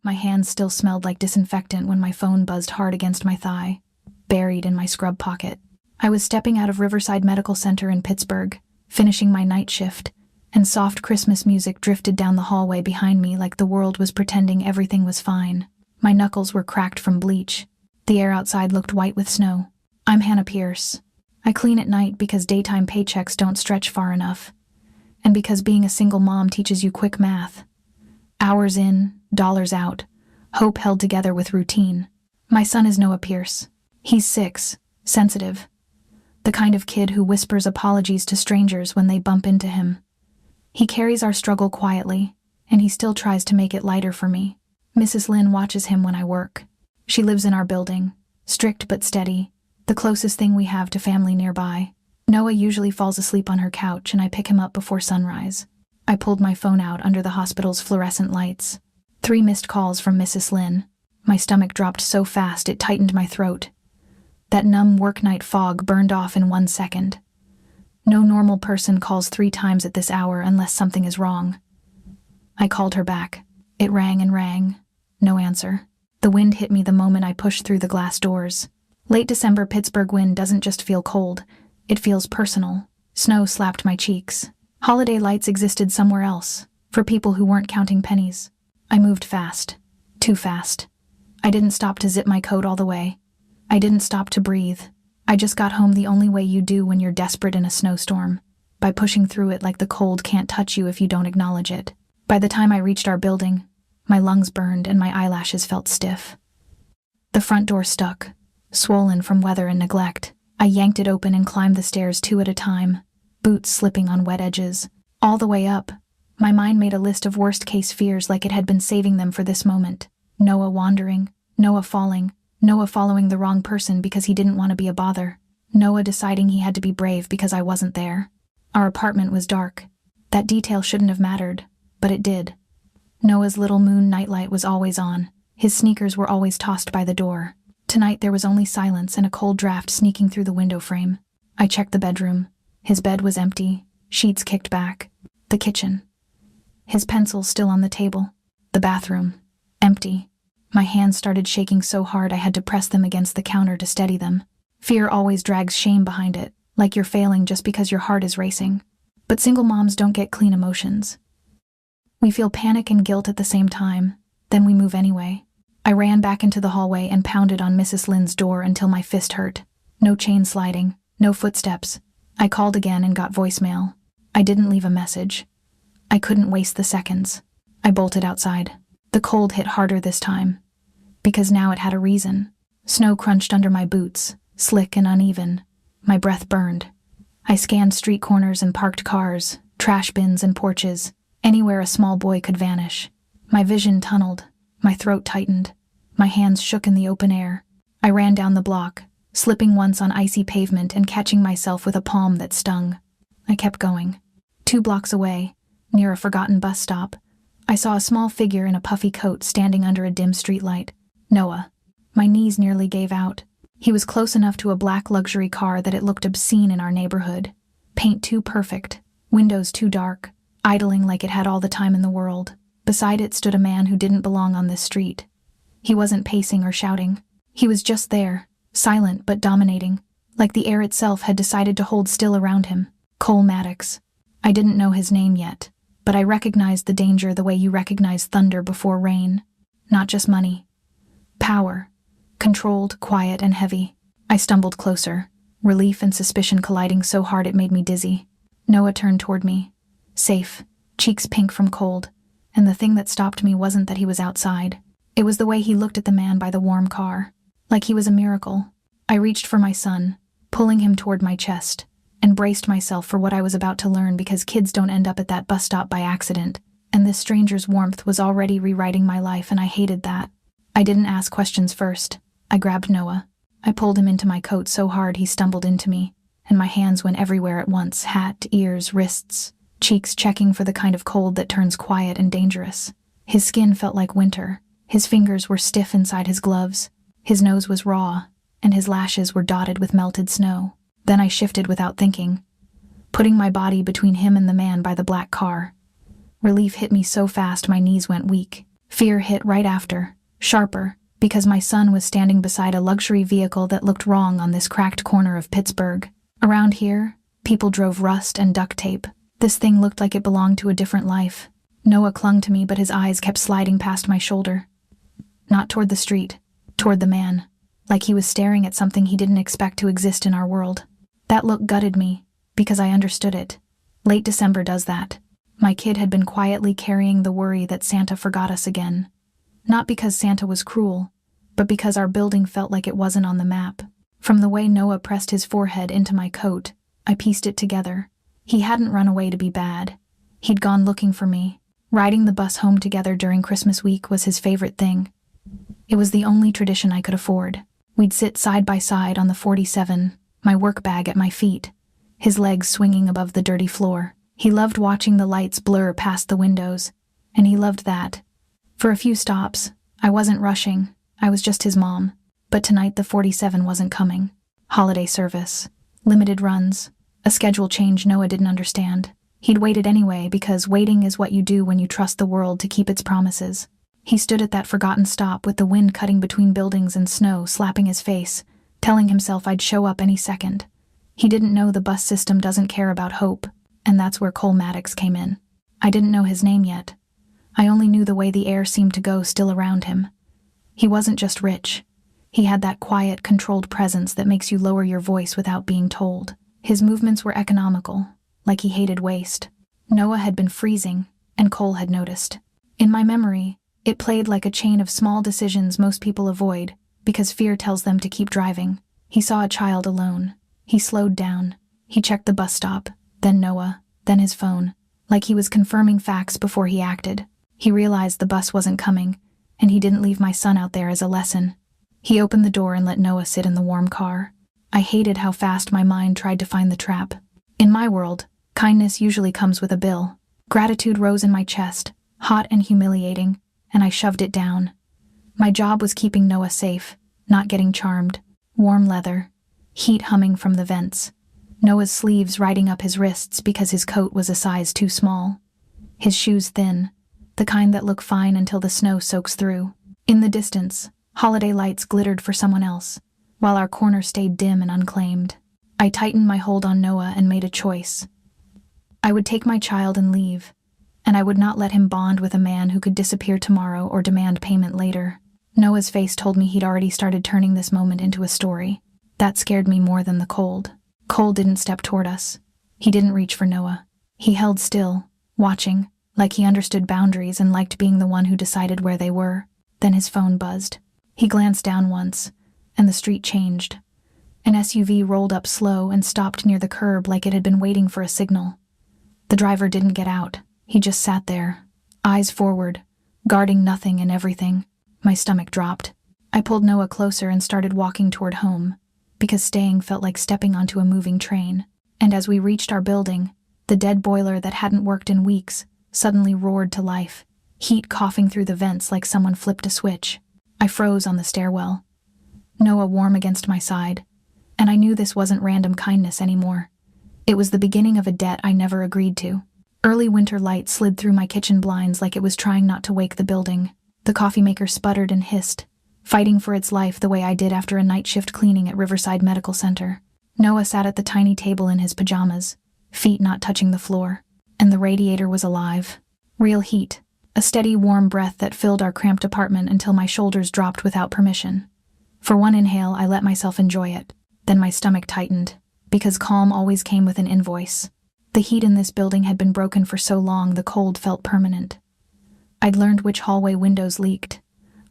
My hands still smelled like disinfectant when my phone buzzed hard against my thigh, buried in my scrub pocket. I was stepping out of Riverside Medical Center in Pittsburgh, finishing my night shift, and soft Christmas music drifted down the hallway behind me like the world was pretending everything was fine. My knuckles were cracked from bleach. The air outside looked white with snow. I'm Hannah Pierce. I clean at night because daytime paychecks don't stretch far enough, and because being a single mom teaches you quick math. Hours in, dollars out, hope held together with routine. My son is Noah Pierce. He's 6, sensitive. The kind of kid who whispers apologies to strangers when they bump into him. He carries our struggle quietly, and he still tries to make it lighter for me. Mrs. Lynn watches him when I work. She lives in our building, strict but steady, the closest thing we have to family nearby. Noah usually falls asleep on her couch, and I pick him up before sunrise. I pulled my phone out under the hospital's fluorescent lights. 3 missed calls from Mrs. Lynn. My stomach dropped so fast it tightened my throat. That numb work night fog burned off in 1 second. No normal person calls 3 times at this hour unless something is wrong. I called her back. It rang and rang. No answer. The wind hit me the moment I pushed through the glass doors. Late December Pittsburgh wind doesn't just feel cold. It feels personal. Snow slapped my cheeks. Holiday lights existed somewhere else, for people who weren't counting pennies. I moved fast. Too fast. I didn't stop to zip my coat all the way. I didn't stop to breathe. I just got home the only way you do when you're desperate in a snowstorm, by pushing through it like the cold can't touch you if you don't acknowledge it. By the time I reached our building, my lungs burned and my eyelashes felt stiff. The front door stuck, swollen from weather and neglect. I yanked it open and climbed the stairs 2 at a time, boots slipping on wet edges. All the way up, my mind made a list of worst-case fears like it had been saving them for this moment. Noah wandering, Noah falling, Noah following the wrong person because he didn't want to be a bother, Noah deciding he had to be brave because I wasn't there. Our apartment was dark. That detail shouldn't have mattered, but it did. Noah's little moon nightlight was always on. His sneakers were always tossed by the door. Tonight there was only silence and a cold draft sneaking through the window frame. I checked the bedroom. His bed was empty, sheets kicked back. The kitchen. His pencils still on the table. The bathroom. Empty. My hands started shaking so hard I had to press them against the counter to steady them. Fear always drags shame behind it, like you're failing just because your heart is racing. But single moms don't get clean emotions. We feel panic and guilt at the same time, then we move anyway. I ran back into the hallway and pounded on Mrs. Lynn's door until my fist hurt. No chain sliding, no footsteps. I called again and got voicemail. I didn't leave a message. I couldn't waste the seconds. I bolted outside. The cold hit harder this time, because now it had a reason. Snow crunched under my boots, slick and uneven. My breath burned. I scanned street corners and parked cars, trash bins and porches, anywhere a small boy could vanish. My vision tunneled. My throat tightened. My hands shook in the open air. I ran down the block, slipping once on icy pavement and catching myself with a palm that stung. I kept going. 2 blocks away, near a forgotten bus stop, I saw a small figure in a puffy coat standing under a dim streetlight. Noah. My knees nearly gave out. He was close enough to a black luxury car that it looked obscene in our neighborhood. Paint too perfect, windows too dark, idling like it had all the time in the world. Beside it stood a man who didn't belong on this street. He wasn't pacing or shouting. He was just there, silent but dominating, like the air itself had decided to hold still around him. Cole Maddox. I didn't know his name yet, but I recognized the danger the way you recognize thunder before rain. Not just money. Power. Controlled, quiet, and heavy. I stumbled closer, relief and suspicion colliding so hard it made me dizzy. Noah turned toward me. Safe, cheeks pink from cold. And the thing that stopped me wasn't that he was outside. It was the way he looked at the man by the warm car, like he was a miracle. I reached for my son, pulling him toward my chest, and braced myself for what I was about to learn because kids don't end up at that bus stop by accident, and this stranger's warmth was already rewriting my life and I hated that. I didn't ask questions first. I grabbed Noah. I pulled him into my coat so hard he stumbled into me, and my hands went everywhere at once, hat, ears, wrists, cheeks checking for the kind of cold that turns quiet and dangerous. His skin felt like winter. His fingers were stiff inside his gloves. His nose was raw, and his lashes were dotted with melted snow. Then I shifted without thinking, putting my body between him and the man by the black car. Relief hit me so fast my knees went weak. Fear hit right after, sharper, because my son was standing beside a luxury vehicle that looked wrong on this cracked corner of Pittsburgh. Around here, people drove rust and duct tape. This thing looked like it belonged to a different life. Noah clung to me, but his eyes kept sliding past my shoulder. Not toward the street, toward the man, like he was staring at something he didn't expect to exist in our world. That look gutted me, because I understood it. Late December does that. My kid had been quietly carrying the worry that Santa forgot us again. Not because Santa was cruel, but because our building felt like it wasn't on the map. From the way Noah pressed his forehead into my coat, I pieced it together. He hadn't run away to be bad. He'd gone looking for me. Riding the bus home together during Christmas week was his favorite thing. It was the only tradition I could afford. We'd sit side by side on the 47, my work bag at my feet, his legs swinging above the dirty floor. He loved watching the lights blur past the windows, and he loved that. For a few stops, I wasn't rushing. I was just his mom. But tonight the 47 wasn't coming. Holiday service, limited runs, a schedule change Noah didn't understand. He'd waited anyway because waiting is what you do when you trust the world to keep its promises. He stood at that forgotten stop with the wind cutting between buildings and snow slapping his face, telling himself I'd show up any second. He didn't know the bus system doesn't care about hope, and that's where Cole Maddox came in. I didn't know his name yet. I only knew the way the air seemed to go still around him. He wasn't just rich. He had that quiet, controlled presence that makes you lower your voice without being told. His movements were economical, like he hated waste. Noah had been freezing, and Cole had noticed. In my memory, it played like a chain of small decisions most people avoid, because fear tells them to keep driving. He saw a child alone. He slowed down. He checked the bus stop, then Noah, then his phone, like he was confirming facts before he acted. He realized the bus wasn't coming, and he didn't leave my son out there as a lesson. He opened the door and let Noah sit in the warm car. I hated how fast my mind tried to find the trap. In my world, kindness usually comes with a bill. Gratitude rose in my chest, hot and humiliating, and I shoved it down. My job was keeping Noah safe, not getting charmed. Warm leather, heat humming from the vents. Noah's sleeves riding up his wrists because his coat was a size too small. His shoes thin, the kind that look fine until the snow soaks through. In the distance, holiday lights glittered for someone else, while our corner stayed dim and unclaimed. I tightened my hold on Noah and made a choice. I would take my child and leave, and I would not let him bond with a man who could disappear tomorrow or demand payment later. Noah's face told me he'd already started turning this moment into a story. That scared me more than the cold. Cole didn't step toward us. He didn't reach for Noah. He held still, watching, like he understood boundaries and liked being the one who decided where they were. Then his phone buzzed. He glanced down once, and the street changed. An SUV rolled up slow and stopped near the curb like it had been waiting for a signal. The driver didn't get out. He just sat there, eyes forward, guarding nothing and everything. My stomach dropped. I pulled Noah closer and started walking toward home, because staying felt like stepping onto a moving train. And as we reached our building, the dead boiler that hadn't worked in weeks suddenly roared to life, heat coughing through the vents like someone flipped a switch. I froze on the stairwell, Noah warm against my side, and I knew this wasn't random kindness anymore. It was the beginning of a debt I never agreed to. Early winter light slid through my kitchen blinds like it was trying not to wake the building. The coffee maker sputtered and hissed, fighting for its life the way I did after a night shift cleaning at Riverside Medical Center. Noah sat at the tiny table in his pajamas, feet not touching the floor, and the radiator was alive. Real heat, a steady warm breath that filled our cramped apartment until my shoulders dropped without permission. For one inhale, I let myself enjoy it. Then my stomach tightened, because calm always came with an invoice. The heat in this building had been broken for so long the cold felt permanent. I'd learned which hallway windows leaked.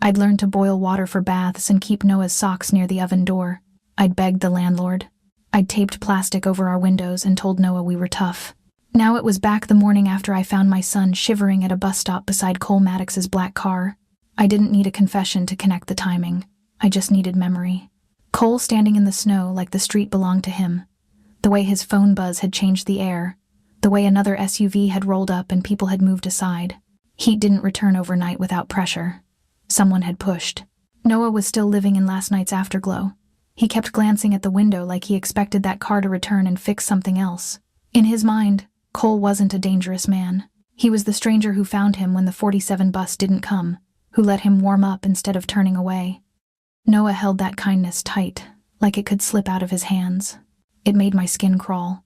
I'd learned to boil water for baths and keep Noah's socks near the oven door. I'd begged the landlord. I'd taped plastic over our windows and told Noah we were tough. Now it was back the morning after I found my son shivering at a bus stop beside Cole Maddox's black car. I didn't need a confession to connect the timing. I just needed memory. Cole standing in the snow like the street belonged to him. The way his phone buzz had changed the air. The way another SUV had rolled up and people had moved aside. Heat didn't return overnight without pressure. Someone had pushed. Noah was still living in last night's afterglow. He kept glancing at the window like he expected that car to return and fix something else. In his mind, Cole wasn't a dangerous man. He was the stranger who found him when the 47 bus didn't come, who let him warm up instead of turning away. Noah held that kindness tight, like it could slip out of his hands. It made my skin crawl.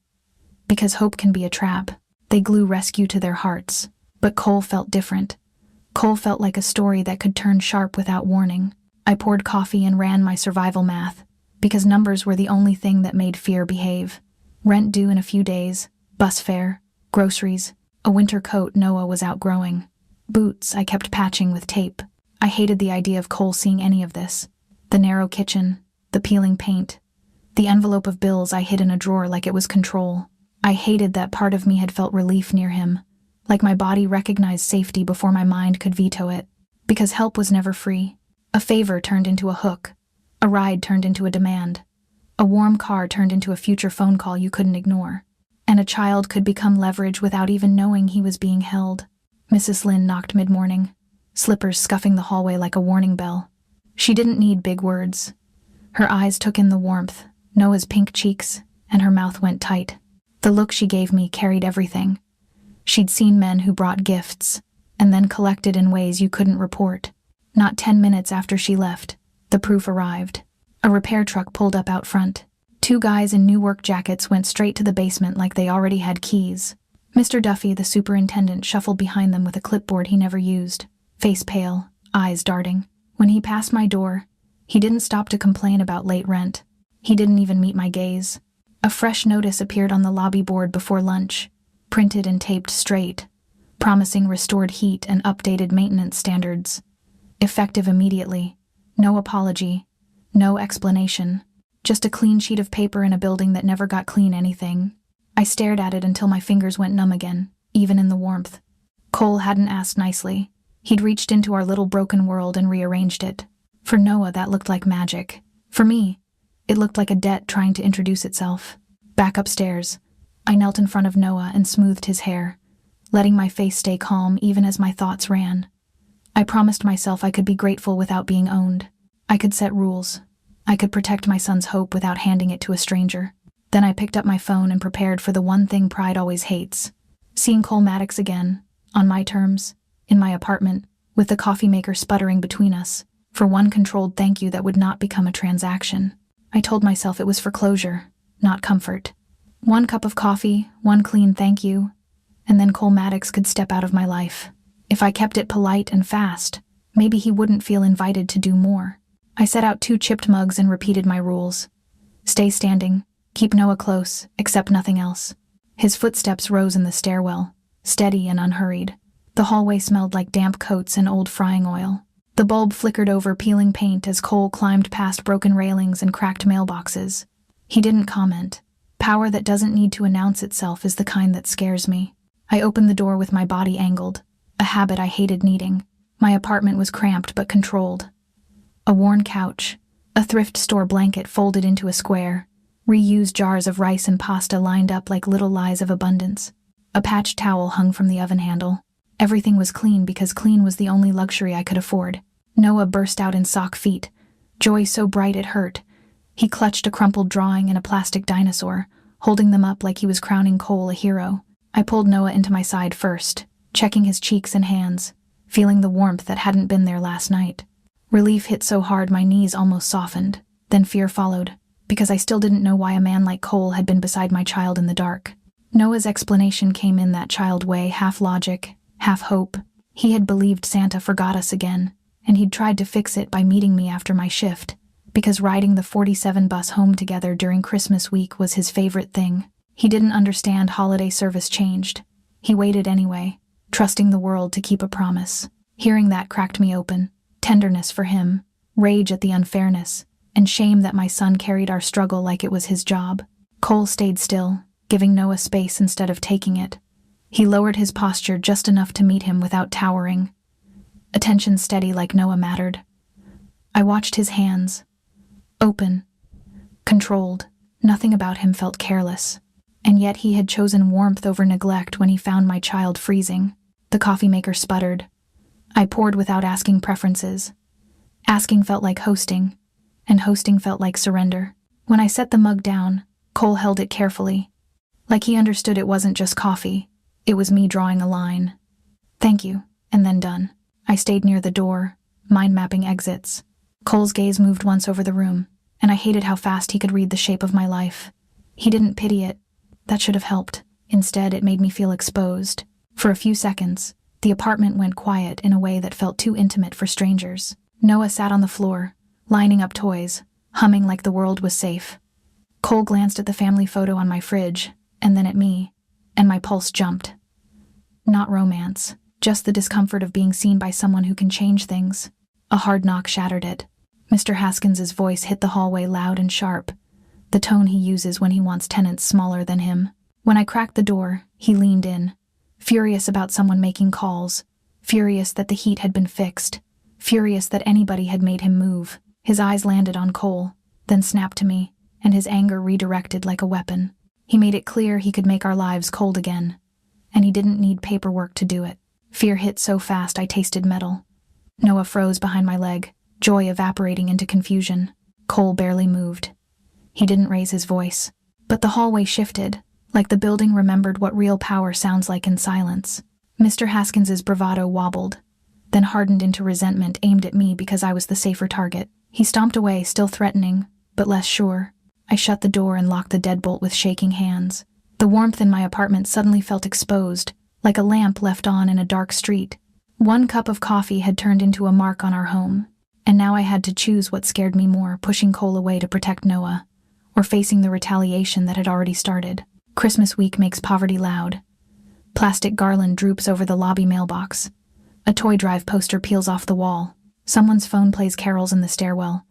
Because hope can be a trap. They glue rescue to their hearts. But Cole felt different. Cole felt like a story that could turn sharp without warning. I poured coffee and ran my survival math, because numbers were the only thing that made fear behave. Rent due in a few days, bus fare, groceries, a winter coat Noah was outgrowing. Boots I kept patching with tape. I hated the idea of Cole seeing any of this. The narrow kitchen, the peeling paint, the envelope of bills I hid in a drawer like it was control. I hated that part of me had felt relief near him, like my body recognized safety before my mind could veto it. Because help was never free. A favor turned into a hook. A ride turned into a demand. A warm car turned into a future phone call you couldn't ignore. And a child could become leverage without even knowing he was being held. Mrs. Lynn knocked mid-morning, slippers scuffing the hallway like a warning bell. She didn't need big words. Her eyes took in the warmth, Noah's pink cheeks, and her mouth went tight. The look she gave me carried everything. She'd seen men who brought gifts, and then collected in ways you couldn't report. Not 10 minutes after she left, the proof arrived. A repair truck pulled up out front. 2 guys in new work jackets went straight to the basement like they already had keys. Mr. Duffy, the superintendent, shuffled behind them with a clipboard he never used, face pale, eyes darting. When he passed my door, he didn't stop to complain about late rent. He didn't even meet my gaze. A fresh notice appeared on the lobby board before lunch, printed and taped straight, promising restored heat and updated maintenance standards. Effective immediately. No apology. No explanation. Just a clean sheet of paper in a building that never got clean anything. I stared at it until my fingers went numb again, even in the warmth. Cole hadn't asked nicely. He'd reached into our little broken world and rearranged it. For Noah, that looked like magic. For me, it looked like a debt trying to introduce itself. Back upstairs, I knelt in front of Noah and smoothed his hair, letting my face stay calm even as my thoughts ran. I promised myself I could be grateful without being owned. I could set rules. I could protect my son's hope without handing it to a stranger. Then I picked up my phone and prepared for the one thing pride always hates. Seeing Cole Maddox again, on my terms, in my apartment, with the coffee maker sputtering between us, for one controlled thank you that would not become a transaction. I told myself it was for closure, not comfort. 1 cup of coffee, 1 clean thank you, and then Cole Maddox could step out of my life. If I kept it polite and fast, maybe he wouldn't feel invited to do more. I set out 2 chipped mugs and repeated my rules. Stay standing, keep Noah close, accept nothing else. His footsteps rose in the stairwell, steady and unhurried. The hallway smelled like damp coats and old frying oil. The bulb flickered over peeling paint as Cole climbed past broken railings and cracked mailboxes. He didn't comment. Power that doesn't need to announce itself is the kind that scares me. I opened the door with my body angled, a habit I hated needing. My apartment was cramped but controlled. A worn couch, a thrift store blanket folded into a square, reused jars of rice and pasta lined up like little lies of abundance. A patched towel hung from the oven handle. Everything was clean because clean was the only luxury I could afford. Noah burst out in sock feet, joy so bright it hurt. He clutched a crumpled drawing and a plastic dinosaur, holding them up like he was crowning Cole a hero. I pulled Noah into my side first, checking his cheeks and hands, feeling the warmth that hadn't been there last night. Relief hit so hard my knees almost softened. Then fear followed, because I still didn't know why a man like Cole had been beside my child in the dark. Noah's explanation came in that child way, half logic, half hope. He had believed Santa forgot us again, and he'd tried to fix it by meeting me after my shift, because riding the 47 bus home together during Christmas week was his favorite thing. He didn't understand holiday service changed. He waited anyway, trusting the world to keep a promise. Hearing that cracked me open. Tenderness for him, rage at the unfairness, and shame that my son carried our struggle like it was his job. Cole stayed still, giving Noah space instead of taking it. He lowered his posture just enough to meet him without towering. Attention steady like Noah mattered. I watched his hands. Open. Controlled. Nothing about him felt careless. And yet he had chosen warmth over neglect when he found my child freezing. The coffee maker sputtered. I poured without asking preferences. Asking felt like hosting, and hosting felt like surrender. When I set the mug down, Cole held it carefully. Like he understood it wasn't just coffee, it was me drawing a line. Thank you, and then done. I stayed near the door, mind-mapping exits. Cole's gaze moved once over the room, and I hated how fast he could read the shape of my life. He didn't pity it. That should have helped. Instead, it made me feel exposed. For a few seconds, the apartment went quiet in a way that felt too intimate for strangers. Noah sat on the floor, lining up toys, humming like the world was safe. Cole glanced at the family photo on my fridge, and then at me, and my pulse jumped. Not romance, just the discomfort of being seen by someone who can change things. A hard knock shattered it. Mr. Haskins's voice hit the hallway loud and sharp, the tone he uses when he wants tenants smaller than him. When I cracked the door, he leaned in, furious about someone making calls, furious that the heat had been fixed, furious that anybody had made him move. His eyes landed on Cole, then snapped to me, and his anger redirected like a weapon. He made it clear he could make our lives cold again, and he didn't need paperwork to do it. Fear hit so fast I tasted metal. Noah froze behind my leg, joy evaporating into confusion. Cole barely moved. He didn't raise his voice, but the hallway shifted, like the building remembered what real power sounds like in silence. Mr. Haskins's bravado wobbled, then hardened into resentment aimed at me because I was the safer target. He stomped away, still threatening, but less sure. I shut the door and locked the deadbolt with shaking hands. The warmth in my apartment suddenly felt exposed, like a lamp left on in a dark street. One cup of coffee had turned into a mark on our home, and now I had to choose what scared me more, pushing Cole away to protect Noah, or facing the retaliation that had already started. Christmas week makes poverty loud. Plastic garland droops over the lobby mailbox. A toy drive poster peels off the wall. Someone's phone plays carols in the stairwell,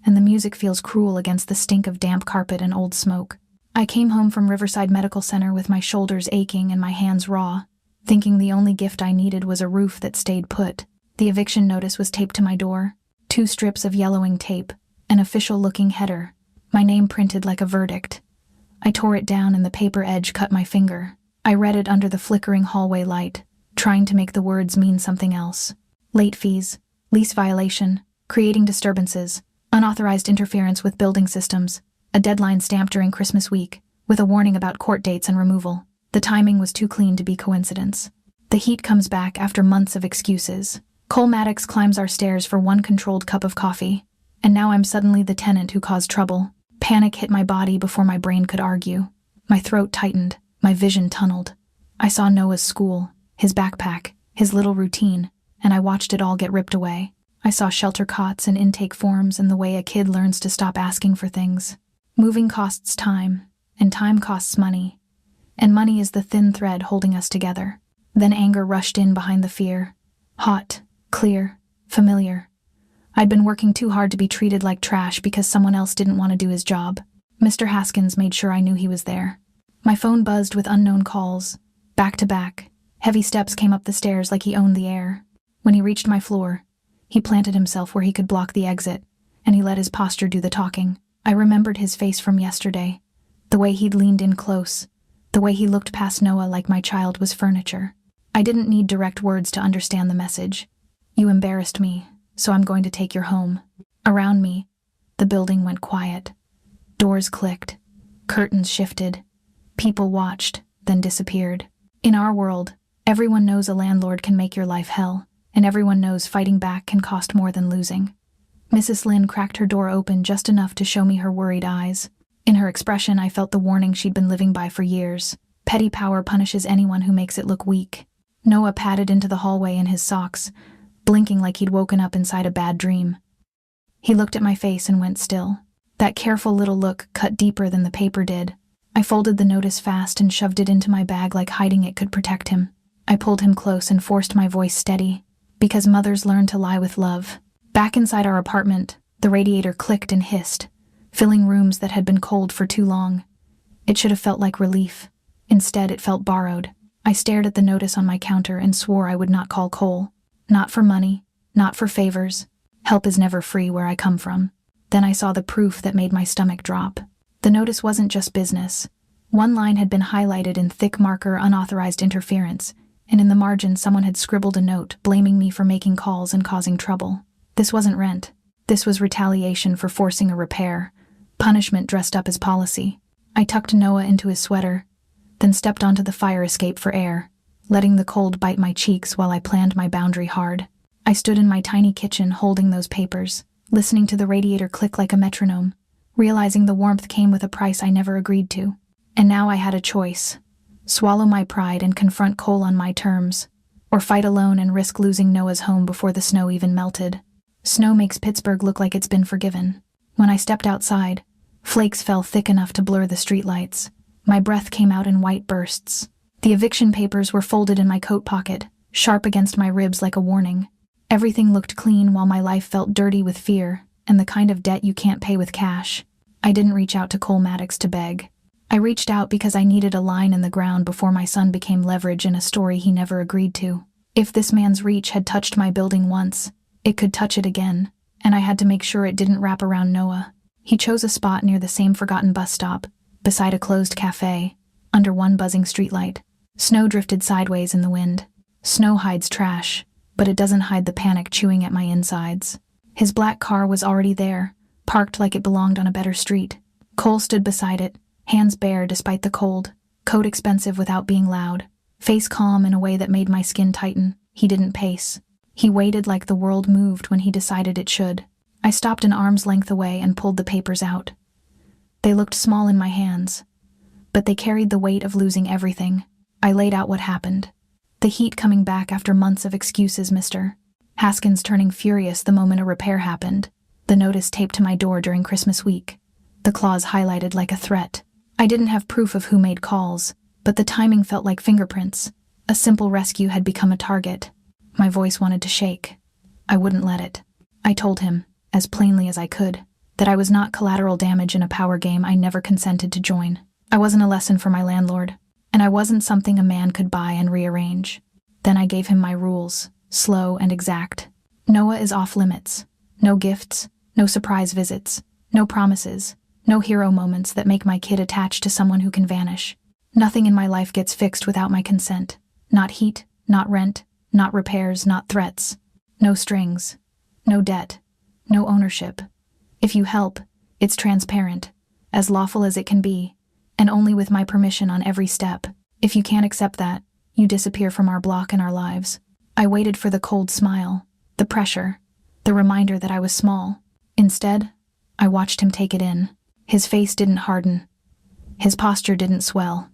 and the music feels cruel against the stink of damp carpet and old smoke. I came home from Riverside Medical Center with my shoulders aching and my hands raw, thinking the only gift I needed was a roof that stayed put. The eviction notice was taped to my door, 2 strips of yellowing tape, an official-looking header, my name printed like a verdict. I tore it down and the paper edge cut my finger. I read it under the flickering hallway light, trying to make the words mean something else. Late fees, lease violation, creating disturbances, unauthorized interference with building systems, a deadline stamped during Christmas week, with a warning about court dates and removal. The timing was too clean to be coincidence. The heat comes back after months of excuses. Cole Maddox climbs our stairs for one controlled cup of coffee, and now I'm suddenly the tenant who caused trouble. Panic hit my body before my brain could argue. My throat tightened, my vision tunneled. I saw Noah's school, his backpack, his little routine, and I watched it all get ripped away. I saw shelter cots and intake forms and the way a kid learns to stop asking for things. Moving costs time, and time costs money, and money is the thin thread holding us together. Then anger rushed in behind the fear. Hot, clear, familiar. I'd been working too hard to be treated like trash because someone else didn't want to do his job. Mr. Haskins made sure I knew he was there. My phone buzzed with unknown calls, back to back. Heavy steps came up the stairs like he owned the air. When he reached my floor, he planted himself where he could block the exit, and he let his posture do the talking. I remembered his face from yesterday, the way he'd leaned in close, the way he looked past Noah like my child was furniture. I didn't need direct words to understand the message. You embarrassed me, so I'm going to take your home. Around me, the building went quiet. Doors clicked, curtains shifted, people watched, then disappeared. In our world, everyone knows a landlord can make your life hell, and everyone knows fighting back can cost more than losing. Mrs. Lynn cracked her door open just enough to show me her worried eyes. In her expression, I felt the warning she'd been living by for years. Petty power punishes anyone who makes it look weak. Noah padded into the hallway in his socks, blinking like he'd woken up inside a bad dream. He looked at my face and went still. That careful little look cut deeper than the paper did. I folded the notice fast and shoved it into my bag like hiding it could protect him. I pulled him close and forced my voice steady, because mothers learn to lie with love. Back inside our apartment, the radiator clicked and hissed, filling rooms that had been cold for too long. It should have felt like relief. Instead, it felt borrowed. I stared at the notice on my counter and swore I would not call Cole. Not for money, not for favors. Help is never free where I come from. Then I saw the proof that made my stomach drop. The notice wasn't just business. One line had been highlighted in thick marker unauthorized interference, and in the margin someone had scribbled a note blaming me for making calls and causing trouble. This wasn't rent. This was retaliation for forcing a repair, punishment dressed up as policy. I tucked Noah into his sweater, then stepped onto the fire escape for air, letting the cold bite my cheeks while I planned my boundary hard. I stood in my tiny kitchen holding those papers, listening to the radiator click like a metronome, realizing the warmth came with a price I never agreed to. And now I had a choice: swallow my pride and confront Cole on my terms, or fight alone and risk losing Noah's home before the snow even melted. Snow makes Pittsburgh look like it's been forgiven. When I stepped outside, flakes fell thick enough to blur the streetlights. My breath came out in white bursts. The eviction papers were folded in my coat pocket, sharp against my ribs like a warning. Everything looked clean while my life felt dirty with fear and the kind of debt you can't pay with cash. I didn't reach out to Cole Maddox to beg. I reached out because I needed a line in the ground before my son became leverage in a story he never agreed to. If this man's reach had touched my building once, it could touch it again, and I had to make sure it didn't wrap around Noah. He chose a spot near the same forgotten bus stop, beside a closed cafe, under one buzzing streetlight. Snow drifted sideways in the wind. Snow hides trash, but it doesn't hide the panic chewing at my insides. His black car was already there, parked like it belonged on a better street. Cole stood beside it, hands bare despite the cold, coat expensive without being loud, face calm in a way that made my skin tighten. He didn't pace. He waited like the world moved when he decided it should. I stopped an arm's length away and pulled the papers out. They looked small in my hands, but they carried the weight of losing everything. I laid out what happened. The heat coming back after months of excuses, Mr. Haskins turning furious the moment a repair happened. The notice taped to my door during Christmas week. The clause highlighted like a threat. I didn't have proof of who made calls, but the timing felt like fingerprints. A simple rescue had become a target. My voice wanted to shake. I wouldn't let it. I told him, as plainly as I could, that I was not collateral damage in a power game I never consented to join. I wasn't a lesson for my landlord, and I wasn't something a man could buy and rearrange. Then I gave him my rules, slow and exact. Noah is off limits. No gifts, no surprise visits, no promises, no hero moments that make my kid attached to someone who can vanish. Nothing in my life gets fixed without my consent. Not heat, not rent, not repairs, not threats. No strings, no debt, no ownership. If you help, it's transparent, as lawful as it can be, and only with my permission on every step. If you can't accept that, you disappear from our block and our lives. I waited for the cold smile, the pressure, the reminder that I was small. Instead, I watched him take it in. His face didn't harden. His posture didn't swell.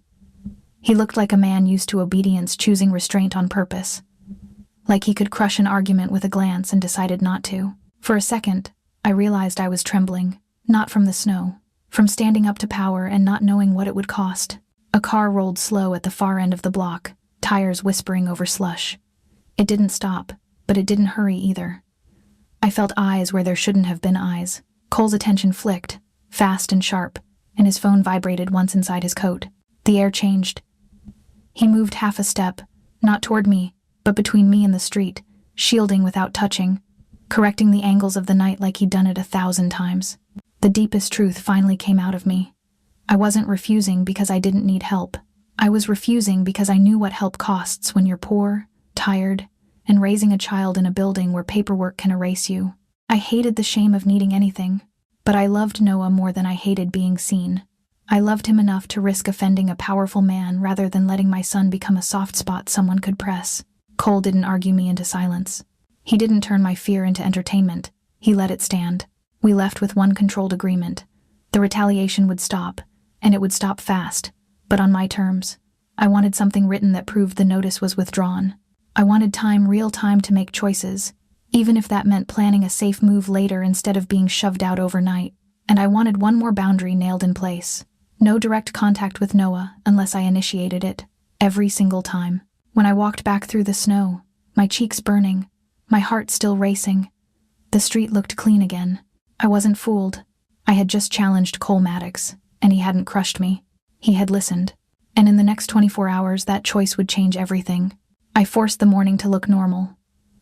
He looked like a man used to obedience choosing restraint on purpose. Like he could crush an argument with a glance and decided not to. For a second, I realized I was trembling, not from the snow, from standing up to power and not knowing what it would cost. A car rolled slow at the far end of the block, tires whispering over slush. It didn't stop, but it didn't hurry either. I felt eyes where there shouldn't have been eyes. Cole's attention flicked, fast and sharp, and his phone vibrated once inside his coat. The air changed. He moved half a step, not toward me, but between me and the street, shielding without touching, correcting the angles of the night like he'd done it 1,000 times. The deepest truth finally came out of me. I wasn't refusing because I didn't need help. I was refusing because I knew what help costs when you're poor, tired, and raising a child in a building where paperwork can erase you. I hated the shame of needing anything, but I loved Noah more than I hated being seen. I loved him enough to risk offending a powerful man rather than letting my son become a soft spot someone could press. Cole didn't argue me into silence. He didn't turn my fear into entertainment. He let it stand. We left with one controlled agreement. The retaliation would stop, and it would stop fast, but on my terms. I wanted something written that proved the notice was withdrawn. I wanted time, real time, to make choices, even if that meant planning a safe move later instead of being shoved out overnight. And I wanted one more boundary nailed in place. No direct contact with Noah unless I initiated it, every single time. When I walked back through the snow, my cheeks burning, my heart still racing, the street looked clean again. I wasn't fooled. I had just challenged Cole Maddox, and he hadn't crushed me. He had listened. And in the next 24 hours, that choice would change everything. I forced the morning to look normal.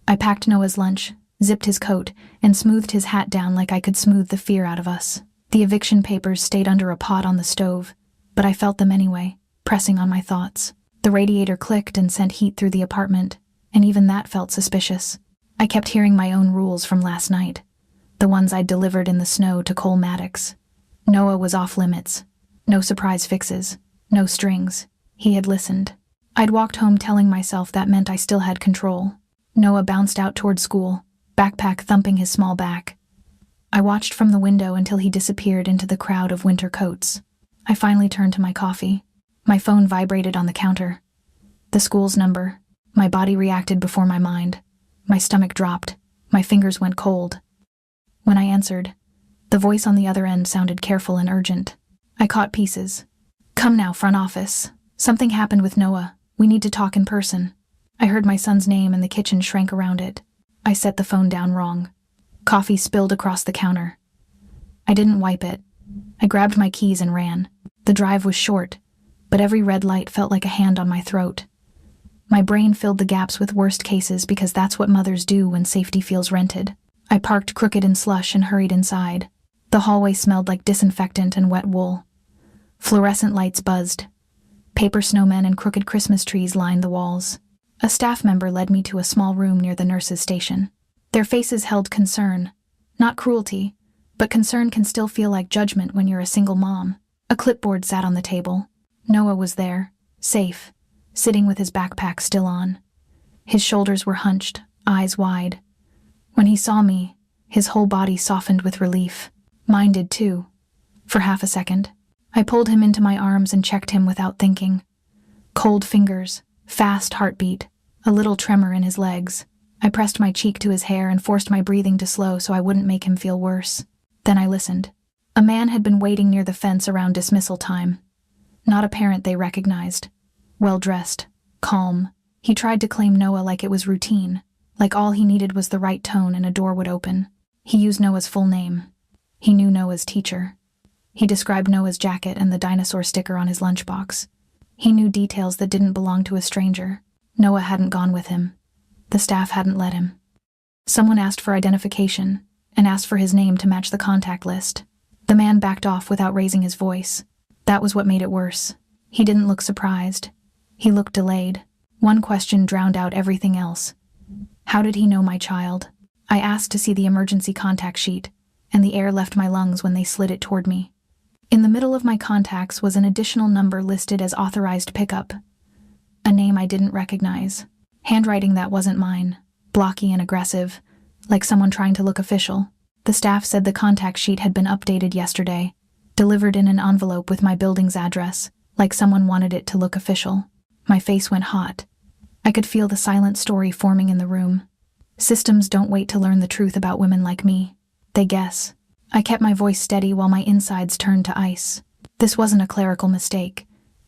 I packed Noah's lunch, zipped his coat, and smoothed his hat down like I could smooth the fear out of us. The eviction papers stayed under a pot on the stove, but I felt them anyway, pressing on my thoughts. The radiator clicked and sent heat through the apartment, and even that felt suspicious. I kept hearing my own rules from last night, the ones I'd delivered in the snow to Cole Maddox. Noah was off limits. No surprise fixes. No strings. He had listened. I'd walked home telling myself that meant I still had control. Noah bounced out toward school, backpack thumping his small back. I watched from the window until he disappeared into the crowd of winter coats. I finally turned to my coffee. My phone vibrated on the counter. The school's number. My body reacted before my mind. My stomach dropped. My fingers went cold. When I answered, the voice on the other end sounded careful and urgent. I caught pieces. "Come now, front office. Something happened with Noah. We need to talk in person." I heard my son's name and the kitchen shrank around it. I set the phone down wrong. Coffee spilled across the counter. I didn't wipe it. I grabbed my keys and ran. The drive was short, but every red light felt like a hand on my throat. My brain filled the gaps with worst cases because that's what mothers do when safety feels rented. I parked crooked in slush and hurried inside. The hallway smelled like disinfectant and wet wool. Fluorescent lights buzzed. Paper snowmen and crooked Christmas trees lined the walls. A staff member led me to a small room near the nurse's station. Their faces held concern. Not cruelty, but concern can still feel like judgment when you're a single mom. A clipboard sat on the table. Noah was there, safe, sitting with his backpack still on. His shoulders were hunched, eyes wide. When he saw me, his whole body softened with relief. Mine did too. For half a second, I pulled him into my arms and checked him without thinking. Cold fingers, fast heartbeat, a little tremor in his legs. I pressed my cheek to his hair and forced my breathing to slow so I wouldn't make him feel worse. Then I listened. A man had been waiting near the fence around dismissal time. Not a parent they recognized. Well-dressed, calm. He tried to claim Noah like it was routine, like all he needed was the right tone and a door would open. He used Noah's full name. He knew Noah's teacher. He described Noah's jacket and the dinosaur sticker on his lunchbox. He knew details that didn't belong to a stranger. Noah hadn't gone with him. The staff hadn't let him. Someone asked for identification and asked for his name to match the contact list. The man backed off without raising his voice. That was what made it worse. He didn't look surprised. He looked delayed. One question drowned out everything else. How did he know my child? I asked to see the emergency contact sheet, and the air left my lungs when they slid it toward me. In the middle of my contacts was an additional number listed as authorized pickup. A name I didn't recognize. Handwriting that wasn't mine. Blocky and aggressive, like someone trying to look official. The staff said the contact sheet had been updated yesterday, delivered in an envelope with my building's address, like someone wanted it to look official. My face went hot. I could feel the silent story forming in the room. Systems don't wait to learn the truth about women like me. They guess. I kept my voice steady while my insides turned to ice. This wasn't a clerical mistake.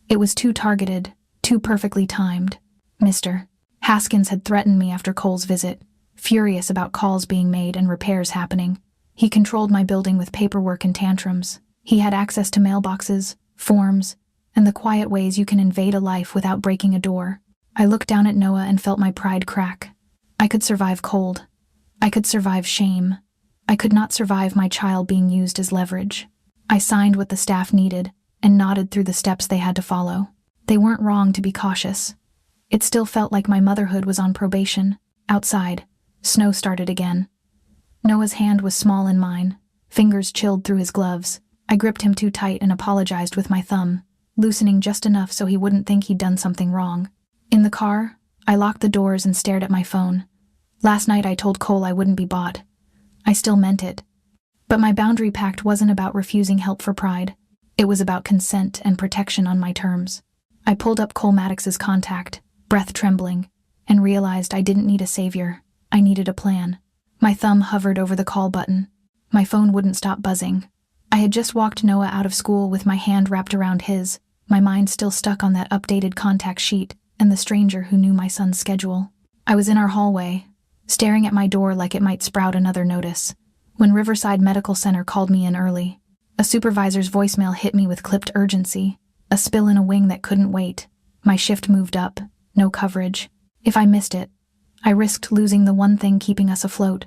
It was too targeted, too perfectly timed. Mr. Haskins had threatened me after Cole's visit, furious about calls being made and repairs happening. He controlled my building with paperwork and tantrums. He had access to mailboxes, forms, and the quiet ways you can invade a life without breaking a door. I looked down at Noah and felt my pride crack. I could survive cold. I could survive shame. I could not survive my child being used as leverage. I signed what the staff needed and nodded through the steps they had to follow. They weren't wrong to be cautious. It still felt like my motherhood was on probation. Outside, snow started again. Noah's hand was small in mine, fingers chilled through his gloves. I gripped him too tight and apologized with my thumb, loosening just enough so he wouldn't think he'd done something wrong. In the car, I locked the doors and stared at my phone. Last night I told Cole I wouldn't be bought. I still meant it. But my boundary pact wasn't about refusing help for pride. It was about consent and protection on my terms. I pulled up Cole Maddox's contact, breath trembling, and realized I didn't need a savior. I needed a plan. My thumb hovered over the call button. My phone wouldn't stop buzzing. I had just walked Noah out of school with my hand wrapped around his, my mind still stuck on that updated contact sheet and the stranger who knew my son's schedule. I was in our hallway, staring at my door like it might sprout another notice, when Riverside Medical Center called me in early. A supervisor's voicemail hit me with clipped urgency, a spill in a wing that couldn't wait. My shift moved up, no coverage. If I missed it, I risked losing the one thing keeping us afloat.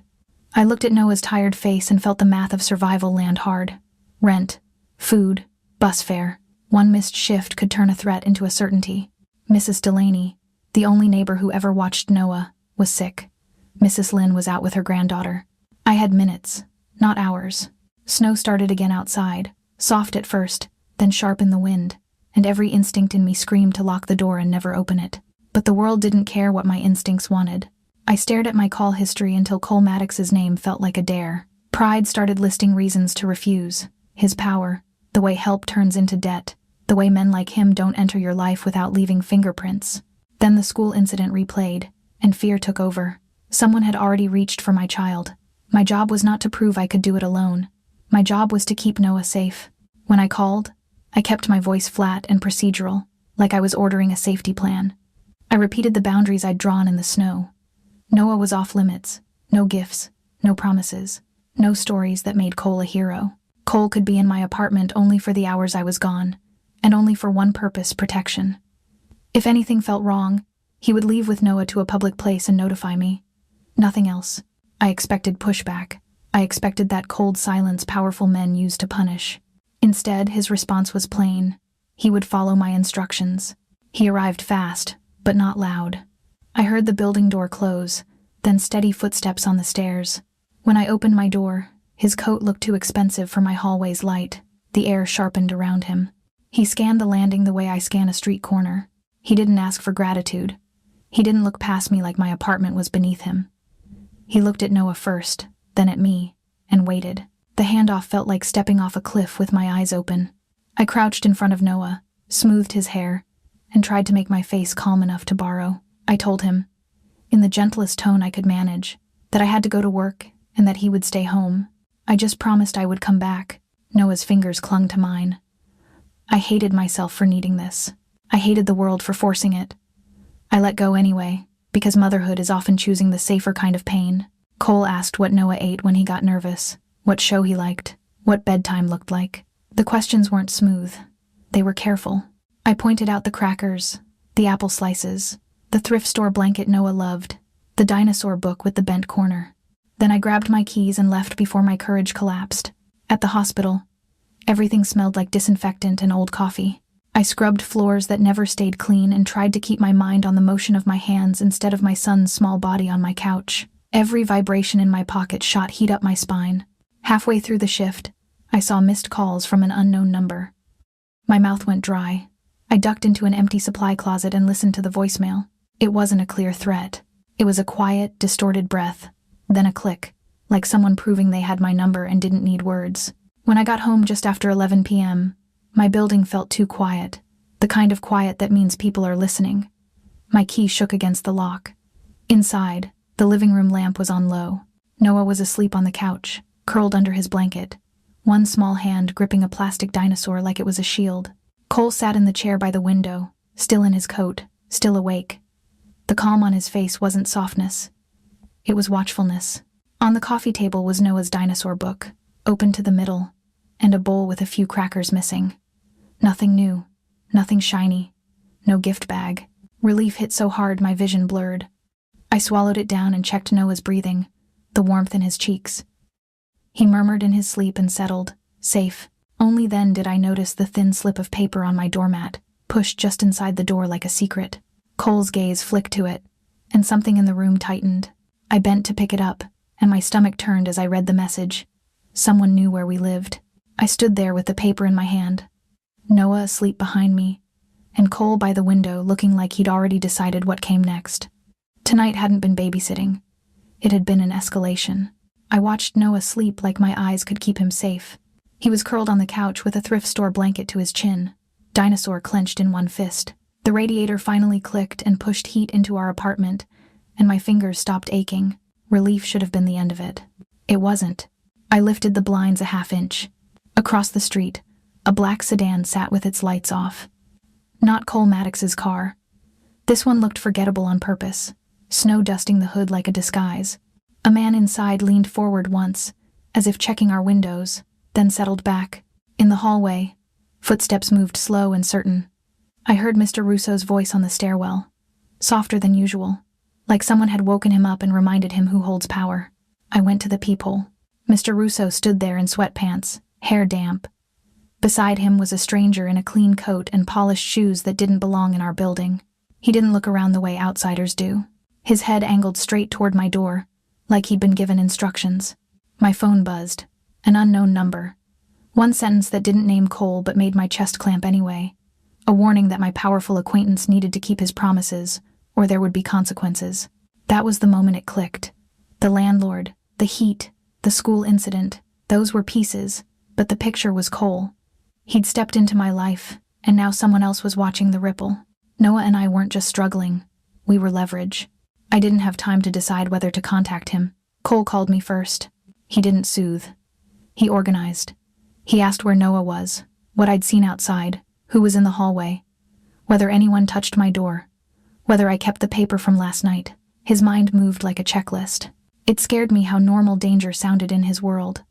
I looked at Noah's tired face and felt the math of survival land hard. Rent, food, bus fare. One missed shift could turn a threat into a certainty. Mrs. Delaney, the only neighbor who ever watched Noah, was sick. Mrs. Lynn was out with her granddaughter. I had minutes, not hours. Snow started again outside, soft at first, then sharp in the wind, and every instinct in me screamed to lock the door and never open it. But the world didn't care what my instincts wanted. I stared at my call history until Cole Maddox's name felt like a dare. Pride started listing reasons to refuse. His power, the way help turns into debt, the way men like him don't enter your life without leaving fingerprints. Then the school incident replayed, and fear took over. Someone had already reached for my child. My job was not to prove I could do it alone. My job was to keep Noah safe. When I called, I kept my voice flat and procedural, like I was ordering a safety plan. I repeated the boundaries I'd drawn in the snow. Noah was off limits. No gifts, no promises, no stories that made Cole a hero. Cole could be in my apartment only for the hours I was gone, and only for one purpose: protection. If anything felt wrong, he would leave with Noah to a public place and notify me. Nothing else. I expected pushback. I expected that cold silence powerful men use to punish. Instead, his response was plain. He would follow my instructions. He arrived fast, but not loud. I heard the building door close, then steady footsteps on the stairs. When I opened my door, his coat looked too expensive for my hallway's light. The air sharpened around him. He scanned the landing the way I scan a street corner. He didn't ask for gratitude. He didn't look past me like my apartment was beneath him. He looked at Noah first, then at me, and waited. The handoff felt like stepping off a cliff with my eyes open. I crouched in front of Noah, smoothed his hair, and tried to make my face calm enough to borrow. I told him, in the gentlest tone I could manage, that I had to go to work and that he would stay home. I just promised I would come back. Noah's fingers clung to mine. I hated myself for needing this. I hated the world for forcing it. I let go anyway, because motherhood is often choosing the safer kind of pain. Cole asked what Noah ate when he got nervous, what show he liked, what bedtime looked like. The questions weren't smooth. They were careful. I pointed out the crackers, the apple slices, the thrift store blanket Noah loved, the dinosaur book with the bent corner. Then I grabbed my keys and left before my courage collapsed. At the hospital, everything smelled like disinfectant and old coffee. I scrubbed floors that never stayed clean and tried to keep my mind on the motion of my hands instead of my son's small body on my couch. Every vibration in my pocket shot heat up my spine. Halfway through the shift, I saw missed calls from an unknown number. My mouth went dry. I ducked into an empty supply closet and listened to the voicemail. It wasn't a clear threat. It was a quiet, distorted breath, then a click, like someone proving they had my number and didn't need words. When I got home just after 11 p.m., my building felt too quiet, the kind of quiet that means people are listening. My key shook against the lock. Inside, the living room lamp was on low. Noah was asleep on the couch, curled under his blanket, one small hand gripping a plastic dinosaur like it was a shield. Cole sat in the chair by the window, still in his coat, still awake. The calm on his face wasn't softness. It was watchfulness. On the coffee table was Noah's dinosaur book, open to the middle, and a bowl with a few crackers missing. Nothing new, nothing shiny, no gift bag. Relief hit so hard my vision blurred. I swallowed it down and checked Noah's breathing, the warmth in his cheeks. He murmured in his sleep and settled, safe. Only then did I notice the thin slip of paper on my doormat, pushed just inside the door like a secret. Cole's gaze flicked to it, and something in the room tightened. I bent to pick it up, and my stomach turned as I read the message. Someone knew where we lived. I stood there with the paper in my hand, Noah asleep behind me, and Cole by the window looking like he'd already decided what came next. Tonight hadn't been babysitting. It had been an escalation. I watched Noah sleep like my eyes could keep him safe. He was curled on the couch with a thrift store blanket to his chin, dinosaur clenched in one fist. The radiator finally clicked and pushed heat into our apartment, and my fingers stopped aching. Relief should have been the end of it. It wasn't. I lifted the blinds a half inch. Across the street, a black sedan sat with its lights off. Not Cole Maddox's car. This one looked forgettable on purpose, snow dusting the hood like a disguise. A man inside leaned forward once, as if checking our windows, then settled back. In the hallway, footsteps moved slow and certain. I heard Mr. Russo's voice on the stairwell, softer than usual, like someone had woken him up and reminded him who holds power. I went to the peephole. Mr. Russo stood there in sweatpants, hair damp. Beside him was a stranger in a clean coat and polished shoes that didn't belong in our building. He didn't look around the way outsiders do. His head angled straight toward my door, like he'd been given instructions. My phone buzzed. An unknown number. One sentence that didn't name Cole but made my chest clamp anyway. A warning that my powerful acquaintance needed to keep his promises, or there would be consequences. That was the moment it clicked. The landlord, the heat, the school incident, those were pieces, but the picture was Cole. He'd stepped into my life, and now someone else was watching the ripple. Noah and I weren't just struggling. We were leverage. I didn't have time to decide whether to contact him. Cole called me first. He didn't soothe. He organized. He asked where Noah was, what I'd seen outside, who was in the hallway, whether anyone touched my door, whether I kept the paper from last night. His mind moved like a checklist. It scared me how normal danger sounded in his world.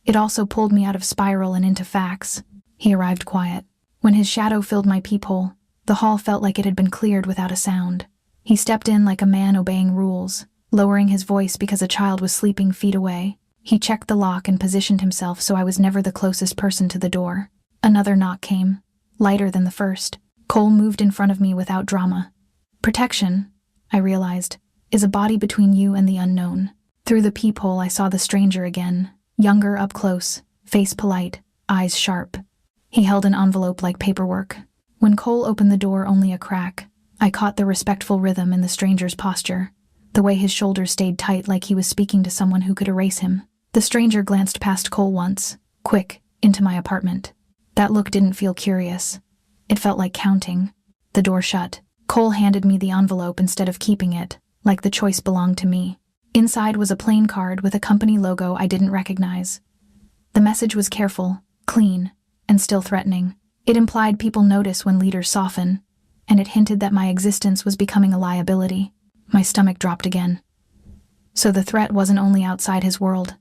It also pulled me out of spiral and into facts. He arrived quiet. When his shadow filled my peephole, the hall felt like it had been cleared without a sound. He stepped in like a man obeying rules, lowering his voice because a child was sleeping feet away. He checked the lock and positioned himself so I was never the closest person to the door. Another knock came, lighter than the first. Cole moved in front of me without drama. Protection, I realized, is a body between you and the unknown. Through the peephole I saw the stranger again, younger up close, face polite, eyes sharp. He held an envelope like paperwork. When Cole opened the door only a crack, I caught the respectful rhythm in the stranger's posture, the way his shoulders stayed tight like he was speaking to someone who could erase him. The stranger glanced past Cole once, quick, into my apartment. That look didn't feel curious. It felt like counting. The door shut. Cole handed me the envelope instead of keeping it, like the choice belonged to me. Inside was a plain card with a company logo I didn't recognize. The message was careful, clean, and still threatening. It implied people notice when leaders soften, and it hinted that my existence was becoming a liability. My stomach dropped again. So the threat wasn't only outside his world.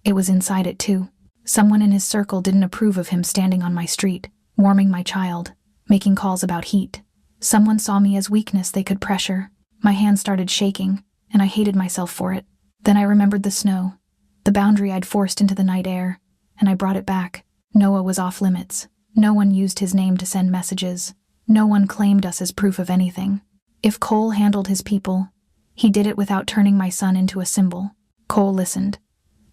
It was inside it too. Someone in his circle didn't approve of him standing on my street, warming my child, making calls about heat. Someone saw me as weakness they could pressure. My hand started shaking, and I hated myself for it. Then I remembered the snow, the boundary I'd forced into the night air, and I brought it back. Noah was off limits. No one used his name to send messages. No one claimed us as proof of anything. If Cole handled his people, he did it without turning my son into a symbol. Cole listened.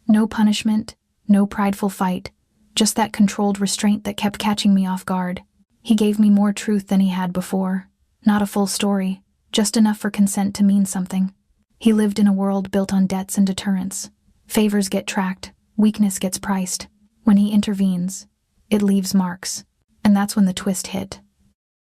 No punishment, no prideful fight, just that controlled restraint that kept catching me off guard. He gave me more truth than he had before. Not a full story, just enough for consent to mean something. He lived in a world built on debts and deterrence. Favors get tracked, weakness gets priced. When he intervenes, it leaves marks. And that's when the twist hit.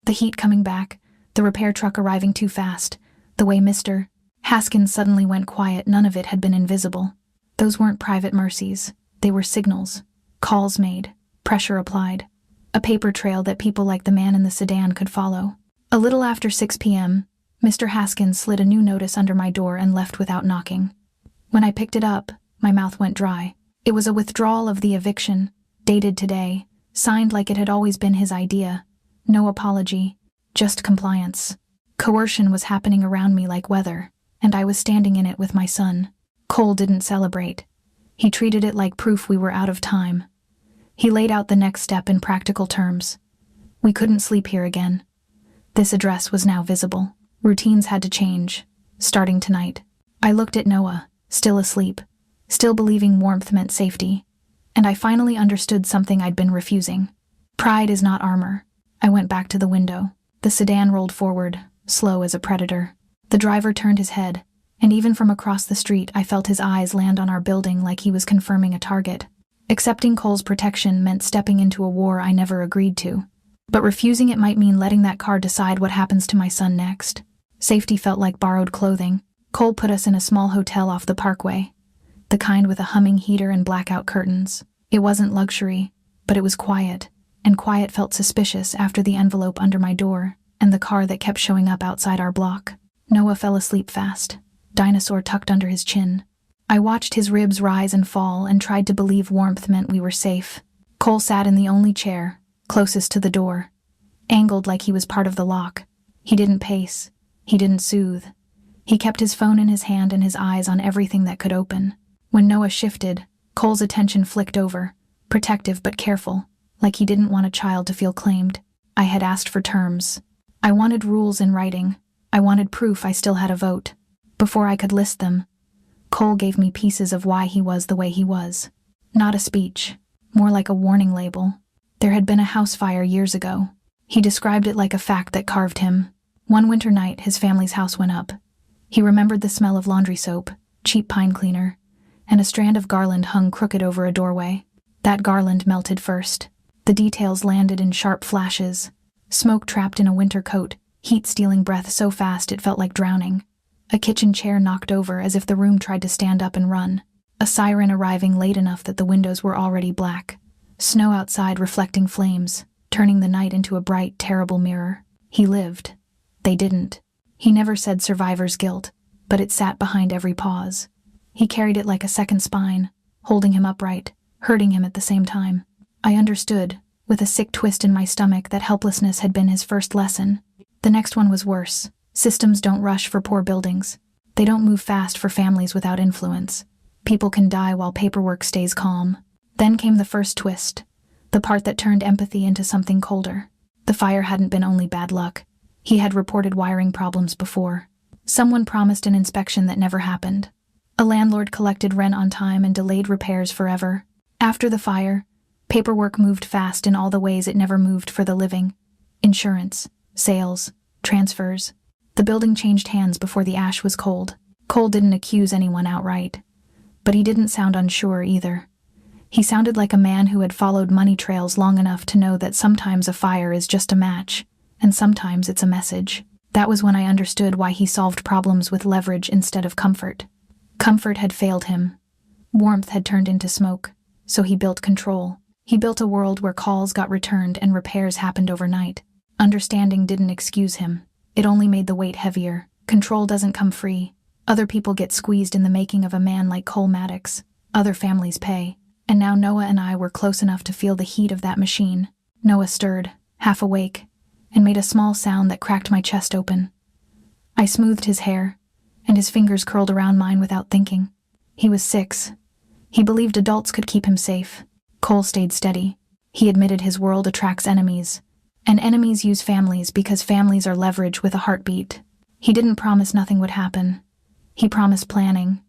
The heat coming back, the repair truck arriving too fast, the way Mr. Haskins suddenly went quiet, none of it had been invisible. Those weren't private mercies. They were signals. Calls made. Pressure applied. A paper trail that people like the man in the sedan could follow. A little after 6 p.m., Mr. Haskins slid a new notice under my door and left without knocking. When I picked it up, my mouth went dry. It was a withdrawal of the eviction, dated today, signed like it had always been his idea. No apology, just compliance. Coercion was happening around me like weather, and I was standing in it with my son. Cole didn't celebrate. He treated it like proof we were out of time. He laid out the next step in practical terms. We couldn't sleep here again. This address was now visible. Routines had to change, starting tonight. I looked at Noah, still asleep, still believing warmth meant safety, and I finally understood something I'd been refusing. Pride is not armor. I went back to the window. The sedan rolled forward, slow as a predator. The driver turned his head, and even from across the street I felt his eyes land on our building like he was confirming a target. Accepting Cole's protection meant stepping into a war I never agreed to. But refusing it might mean letting that car decide what happens to my son next. Safety felt like borrowed clothing. Cole put us in a small hotel off the parkway, the kind with a humming heater and blackout curtains. It wasn't luxury, but it was quiet, and quiet felt suspicious after the envelope under my door and the car that kept showing up outside our block. Noah fell asleep fast, dinosaur tucked under his chin. I watched his ribs rise and fall and tried to believe warmth meant we were safe. Cole sat in the only chair, closest to the door, angled like he was part of the lock. He didn't pace. He didn't soothe. He kept his phone in his hand and his eyes on everything that could open. When Noah shifted, Cole's attention flicked over, protective but careful, like he didn't want a child to feel claimed. I had asked for terms. I wanted rules in writing. I wanted proof I still had a vote. Before I could list them, Cole gave me pieces of why he was the way he was. Not a speech, more like a warning label. There had been a house fire years ago. He described it like a fact that carved him. One winter night, his family's house went up. He remembered the smell of laundry soap, cheap pine cleaner, and a strand of garland hung crooked over a doorway. That garland melted first. The details landed in sharp flashes. Smoke trapped in a winter coat, heat stealing breath so fast it felt like drowning. A kitchen chair knocked over as if the room tried to stand up and run. A siren arriving late enough that the windows were already black. Snow outside reflecting flames, turning the night into a bright, terrible mirror. He lived. They didn't. He never said survivor's guilt, but it sat behind every pause. He carried it like a second spine, holding him upright, hurting him at the same time. I understood, with a sick twist in my stomach, that helplessness had been his first lesson. The next one was worse. Systems don't rush for poor buildings. They don't move fast for families without influence. People can die while paperwork stays calm. Then came the first twist, the part that turned empathy into something colder. The fire hadn't been only bad luck. He had reported wiring problems before. Someone promised an inspection that never happened. A landlord collected rent on time and delayed repairs forever. After the fire, paperwork moved fast in all the ways it never moved for the living. Insurance, sales, transfers. The building changed hands before the ash was cold. Cole didn't accuse anyone outright. But he didn't sound unsure either. He sounded like a man who had followed money trails long enough to know that sometimes a fire is just a match, and sometimes it's a message. That was when I understood why he solved problems with leverage instead of comfort. Comfort had failed him. Warmth had turned into smoke, so he built control. He built a world where calls got returned and repairs happened overnight. Understanding didn't excuse him. It only made the weight heavier. Control doesn't come free. Other people get squeezed in the making of a man like Cole Maddox. Other families pay. And now Noah and I were close enough to feel the heat of that machine. Noah stirred, half awake, and made a small sound that cracked my chest open. I smoothed his hair, and his fingers curled around mine without thinking. He was 6. He believed adults could keep him safe. Cole stayed steady. He admitted his world attracts enemies, and enemies use families because families are leverage with a heartbeat. He didn't promise nothing would happen. He promised planning.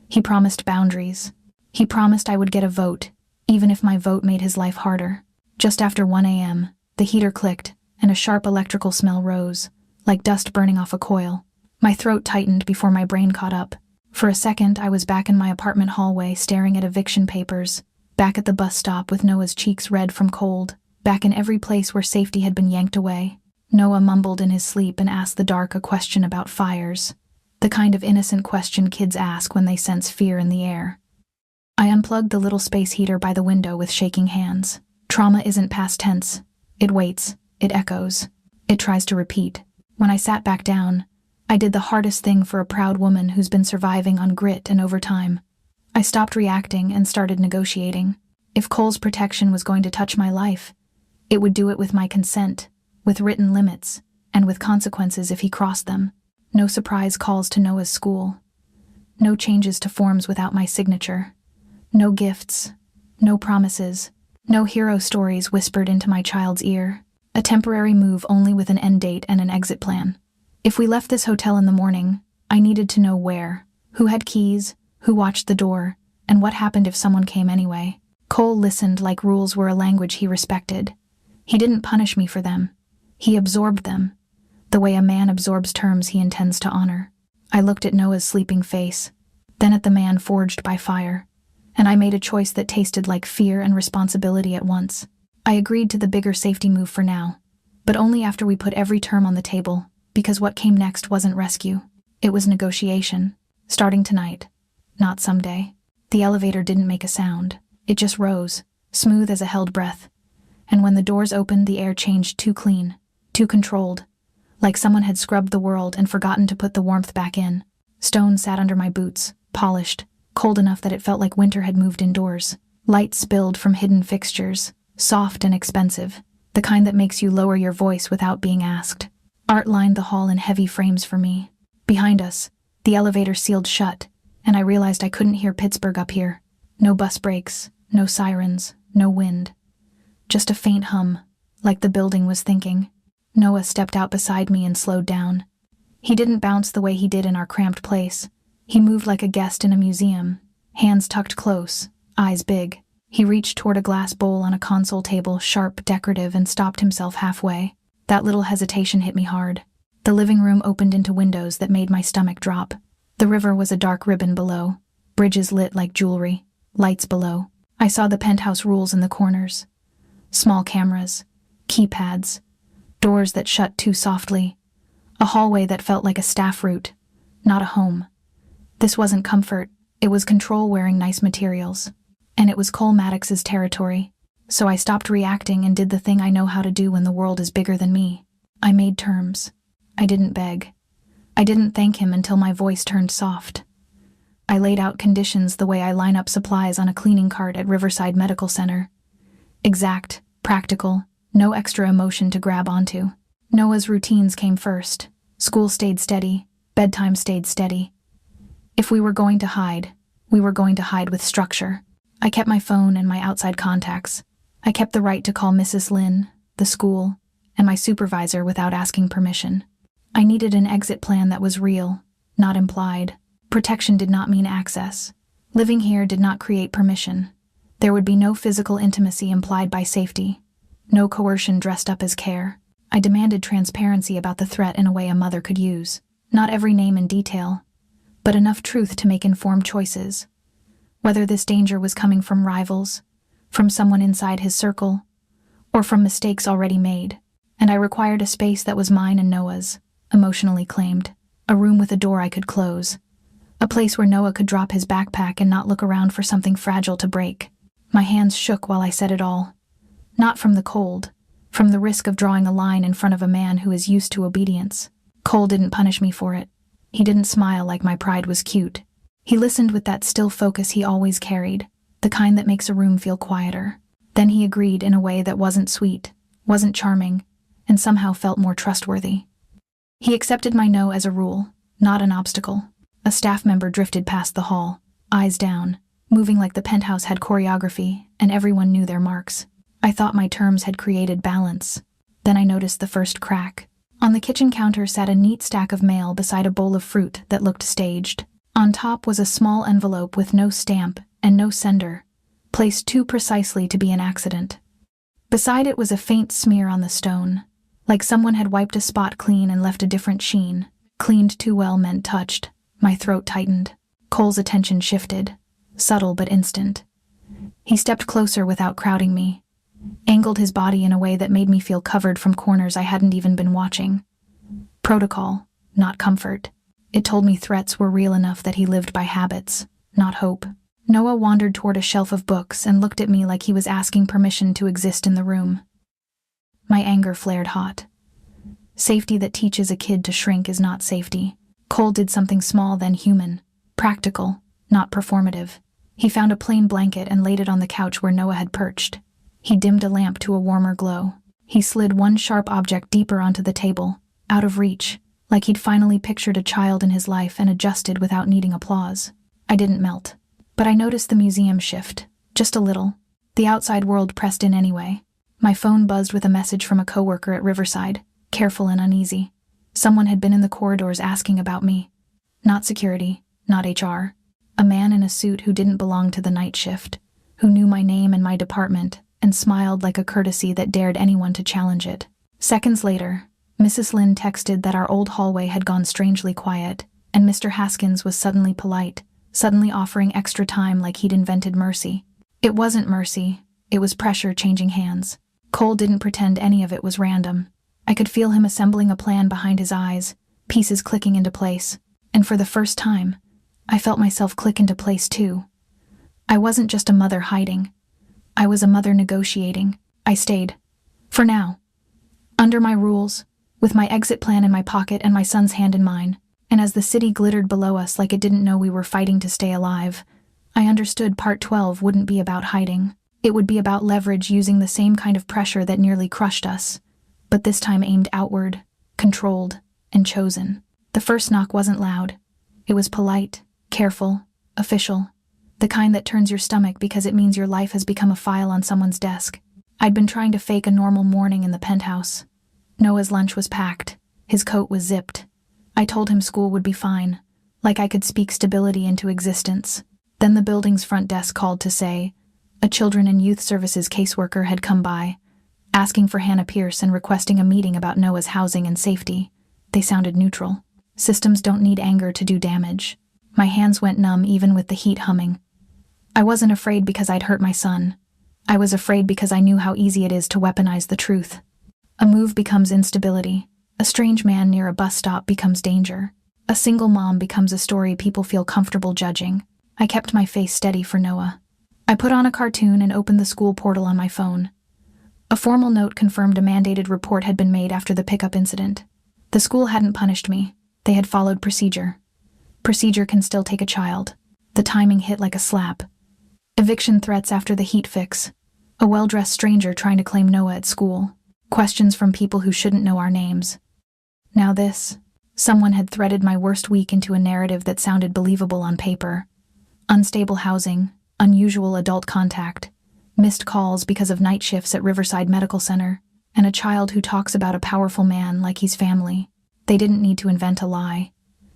He promised boundaries. He promised I would get a vote, even if my vote made his life harder. Just after 1 a.m., the heater clicked, and a sharp electrical smell rose, like dust burning off a coil. My throat tightened before my brain caught up. For a second, I was back in my apartment hallway staring at eviction papers, back at the bus stop with Noah's cheeks red from cold, back in every place where safety had been yanked away. Noah mumbled in his sleep and asked the dark a question about fires, the kind of innocent question kids ask when they sense fear in the air. I unplugged the little space heater by the window with shaking hands. Trauma isn't past tense. It waits. It echoes. It tries to repeat. When I sat back down, I did the hardest thing for a proud woman who's been surviving on grit and overtime. I stopped reacting and started negotiating. If Cole's protection was going to touch my life, it would do it with my consent, with written limits, and with consequences if he crossed them. No surprise calls to Noah's school. No changes to forms without my signature. No gifts. No promises. No hero stories whispered into my child's ear. A temporary move only with an end date and an exit plan. If we left this hotel in the morning, I needed to know where, who had keys, who watched the door, and what happened if someone came anyway. Cole listened like rules were a language he respected. He didn't punish me for them. He absorbed them, the way a man absorbs terms he intends to honor. I looked at Noah's sleeping face, then at the man forged by fire, and I made a choice that tasted like fear and responsibility at once. I agreed to the bigger safety move for now, but only after we put every term on the table, because what came next wasn't rescue. It was negotiation, starting tonight, not someday. The elevator didn't make a sound. It just rose, smooth as a held breath. And when the doors opened, the air changed too clean, too controlled, like someone had scrubbed the world and forgotten to put the warmth back in. Stone sat under my boots, polished, cold enough that it felt like winter had moved indoors. Light spilled from hidden fixtures, soft and expensive, the kind that makes you lower your voice without being asked. Art lined the hall in heavy frames for me. Behind us, the elevator sealed shut, and I realized I couldn't hear Pittsburgh up here. No bus brakes, no sirens, no wind. Just a faint hum, like the building was thinking. Noah stepped out beside me and slowed down. He didn't bounce the way he did in our cramped place. He moved like a guest in a museum, hands tucked close, eyes big. He reached toward a glass bowl on a console table, sharp, decorative, and stopped himself halfway. That little hesitation hit me hard. The living room opened into windows that made my stomach drop. The river was a dark ribbon below, bridges lit like jewelry, lights below. I saw the penthouse rules in the corners. Small cameras, keypads, doors that shut too softly, a hallway that felt like a staff route, not a home. This wasn't comfort, it was control wearing nice materials. And it was Cole Maddox's territory. So I stopped reacting and did the thing I know how to do when the world is bigger than me. I made terms. I didn't beg. I didn't thank him until my voice turned soft. I laid out conditions the way I line up supplies on a cleaning cart at Riverside Medical Center. Exact, practical, no extra emotion to grab onto. Noah's routines came first. School stayed steady. Bedtime stayed steady. If we were going to hide, we were going to hide with structure. I kept my phone and my outside contacts. I kept the right to call Mrs. Lynn, the school, and my supervisor without asking permission. I needed an exit plan that was real, not implied. Protection did not mean access. Living here did not create permission. There would be no physical intimacy implied by safety. No coercion dressed up as care. I demanded transparency about the threat in a way a mother could use. Not every name in detail, but enough truth to make informed choices. Whether this danger was coming from rivals, from someone inside his circle, or from mistakes already made. And I required a space that was mine and Noah's, emotionally claimed. A room with a door I could close. A place where Noah could drop his backpack and not look around for something fragile to break. My hands shook while I said it all. Not from the cold, from the risk of drawing a line in front of a man who is used to obedience. Cole didn't punish me for it. He didn't smile like my pride was cute. He listened with that still focus he always carried, the kind that makes a room feel quieter. Then he agreed in a way that wasn't sweet, wasn't charming, and somehow felt more trustworthy. He accepted my no as a rule, not an obstacle. A staff member drifted past the hall, eyes down, moving like the penthouse had choreography, and everyone knew their marks. I thought my terms had created balance. Then I noticed the first crack. On the kitchen counter sat a neat stack of mail beside a bowl of fruit that looked staged. On top was a small envelope with no stamp and no sender, placed too precisely to be an accident. Beside it was a faint smear on the stone, like someone had wiped a spot clean and left a different sheen. Cleaned too well meant touched. My throat tightened. Cole's attention shifted, subtle but instant. He stepped closer without crowding me, angled his body in a way that made me feel covered from corners I hadn't even been watching. Protocol, not comfort. It told me threats were real enough that he lived by habits, not hope. Noah wandered toward a shelf of books and looked at me like he was asking permission to exist in the room. My anger flared hot. Safety that teaches a kid to shrink is not safety. Cole did something small then human, practical, not performative. He found a plain blanket and laid it on the couch where Noah had perched. He dimmed a lamp to a warmer glow. He slid one sharp object deeper onto the table, out of reach, like he'd finally pictured a child in his life and adjusted without needing applause. I didn't melt, but I noticed the museum shift, just a little. The outside world pressed in anyway. My phone buzzed with a message from a coworker at Riverside, careful and uneasy. Someone had been in the corridors asking about me. Not security, not HR. A man in a suit who didn't belong to the night shift, who knew my name and my department, and smiled like a courtesy that dared anyone to challenge it. Seconds later, Mrs. Lynn texted that our old hallway had gone strangely quiet, and Mr. Haskins was suddenly polite, suddenly offering extra time like he'd invented mercy. It wasn't mercy, it was pressure changing hands. Cole didn't pretend any of it was random. I could feel him assembling a plan behind his eyes, pieces clicking into place, and for the first time, I felt myself click into place too. I wasn't just a mother hiding. I was a mother negotiating. I stayed. For now. Under my rules, with my exit plan in my pocket and my son's hand in mine, and as the city glittered below us like it didn't know we were fighting to stay alive, I understood Part 12 wouldn't be about hiding. It would be about leverage using the same kind of pressure that nearly crushed us, but this time aimed outward, controlled, and chosen. The first knock wasn't loud. It was polite, careful, official, the kind that turns your stomach because it means your life has become a file on someone's desk. I'd been trying to fake a normal morning in the penthouse. Noah's lunch was packed. His coat was zipped. I told him school would be fine, like I could speak stability into existence. Then the building's front desk called to say a Children and Youth Services caseworker had come by, asking for Hannah Pierce and requesting a meeting about Noah's housing and safety. They sounded neutral. Systems don't need anger to do damage. My hands went numb even with the heat humming. I wasn't afraid because I'd hurt my son. I was afraid because I knew how easy it is to weaponize the truth. A move becomes instability. A strange man near a bus stop becomes danger. A single mom becomes a story people feel comfortable judging. I kept my face steady for Noah. I put on a cartoon and opened the school portal on my phone. A formal note confirmed a mandated report had been made after the pickup incident. The school hadn't punished me. They had followed procedure. Procedure can still take a child. The timing hit like a slap. Eviction threats after the heat fix. A well-dressed stranger trying to claim Noah at school. Questions from people who shouldn't know our names. Now this. Someone had threaded my worst week into a narrative that sounded believable on paper. Unstable housing, unusual adult contact, missed calls because of night shifts at Riverside Medical Center, and a child who talks about a powerful man like he's family. They didn't need to invent a lie.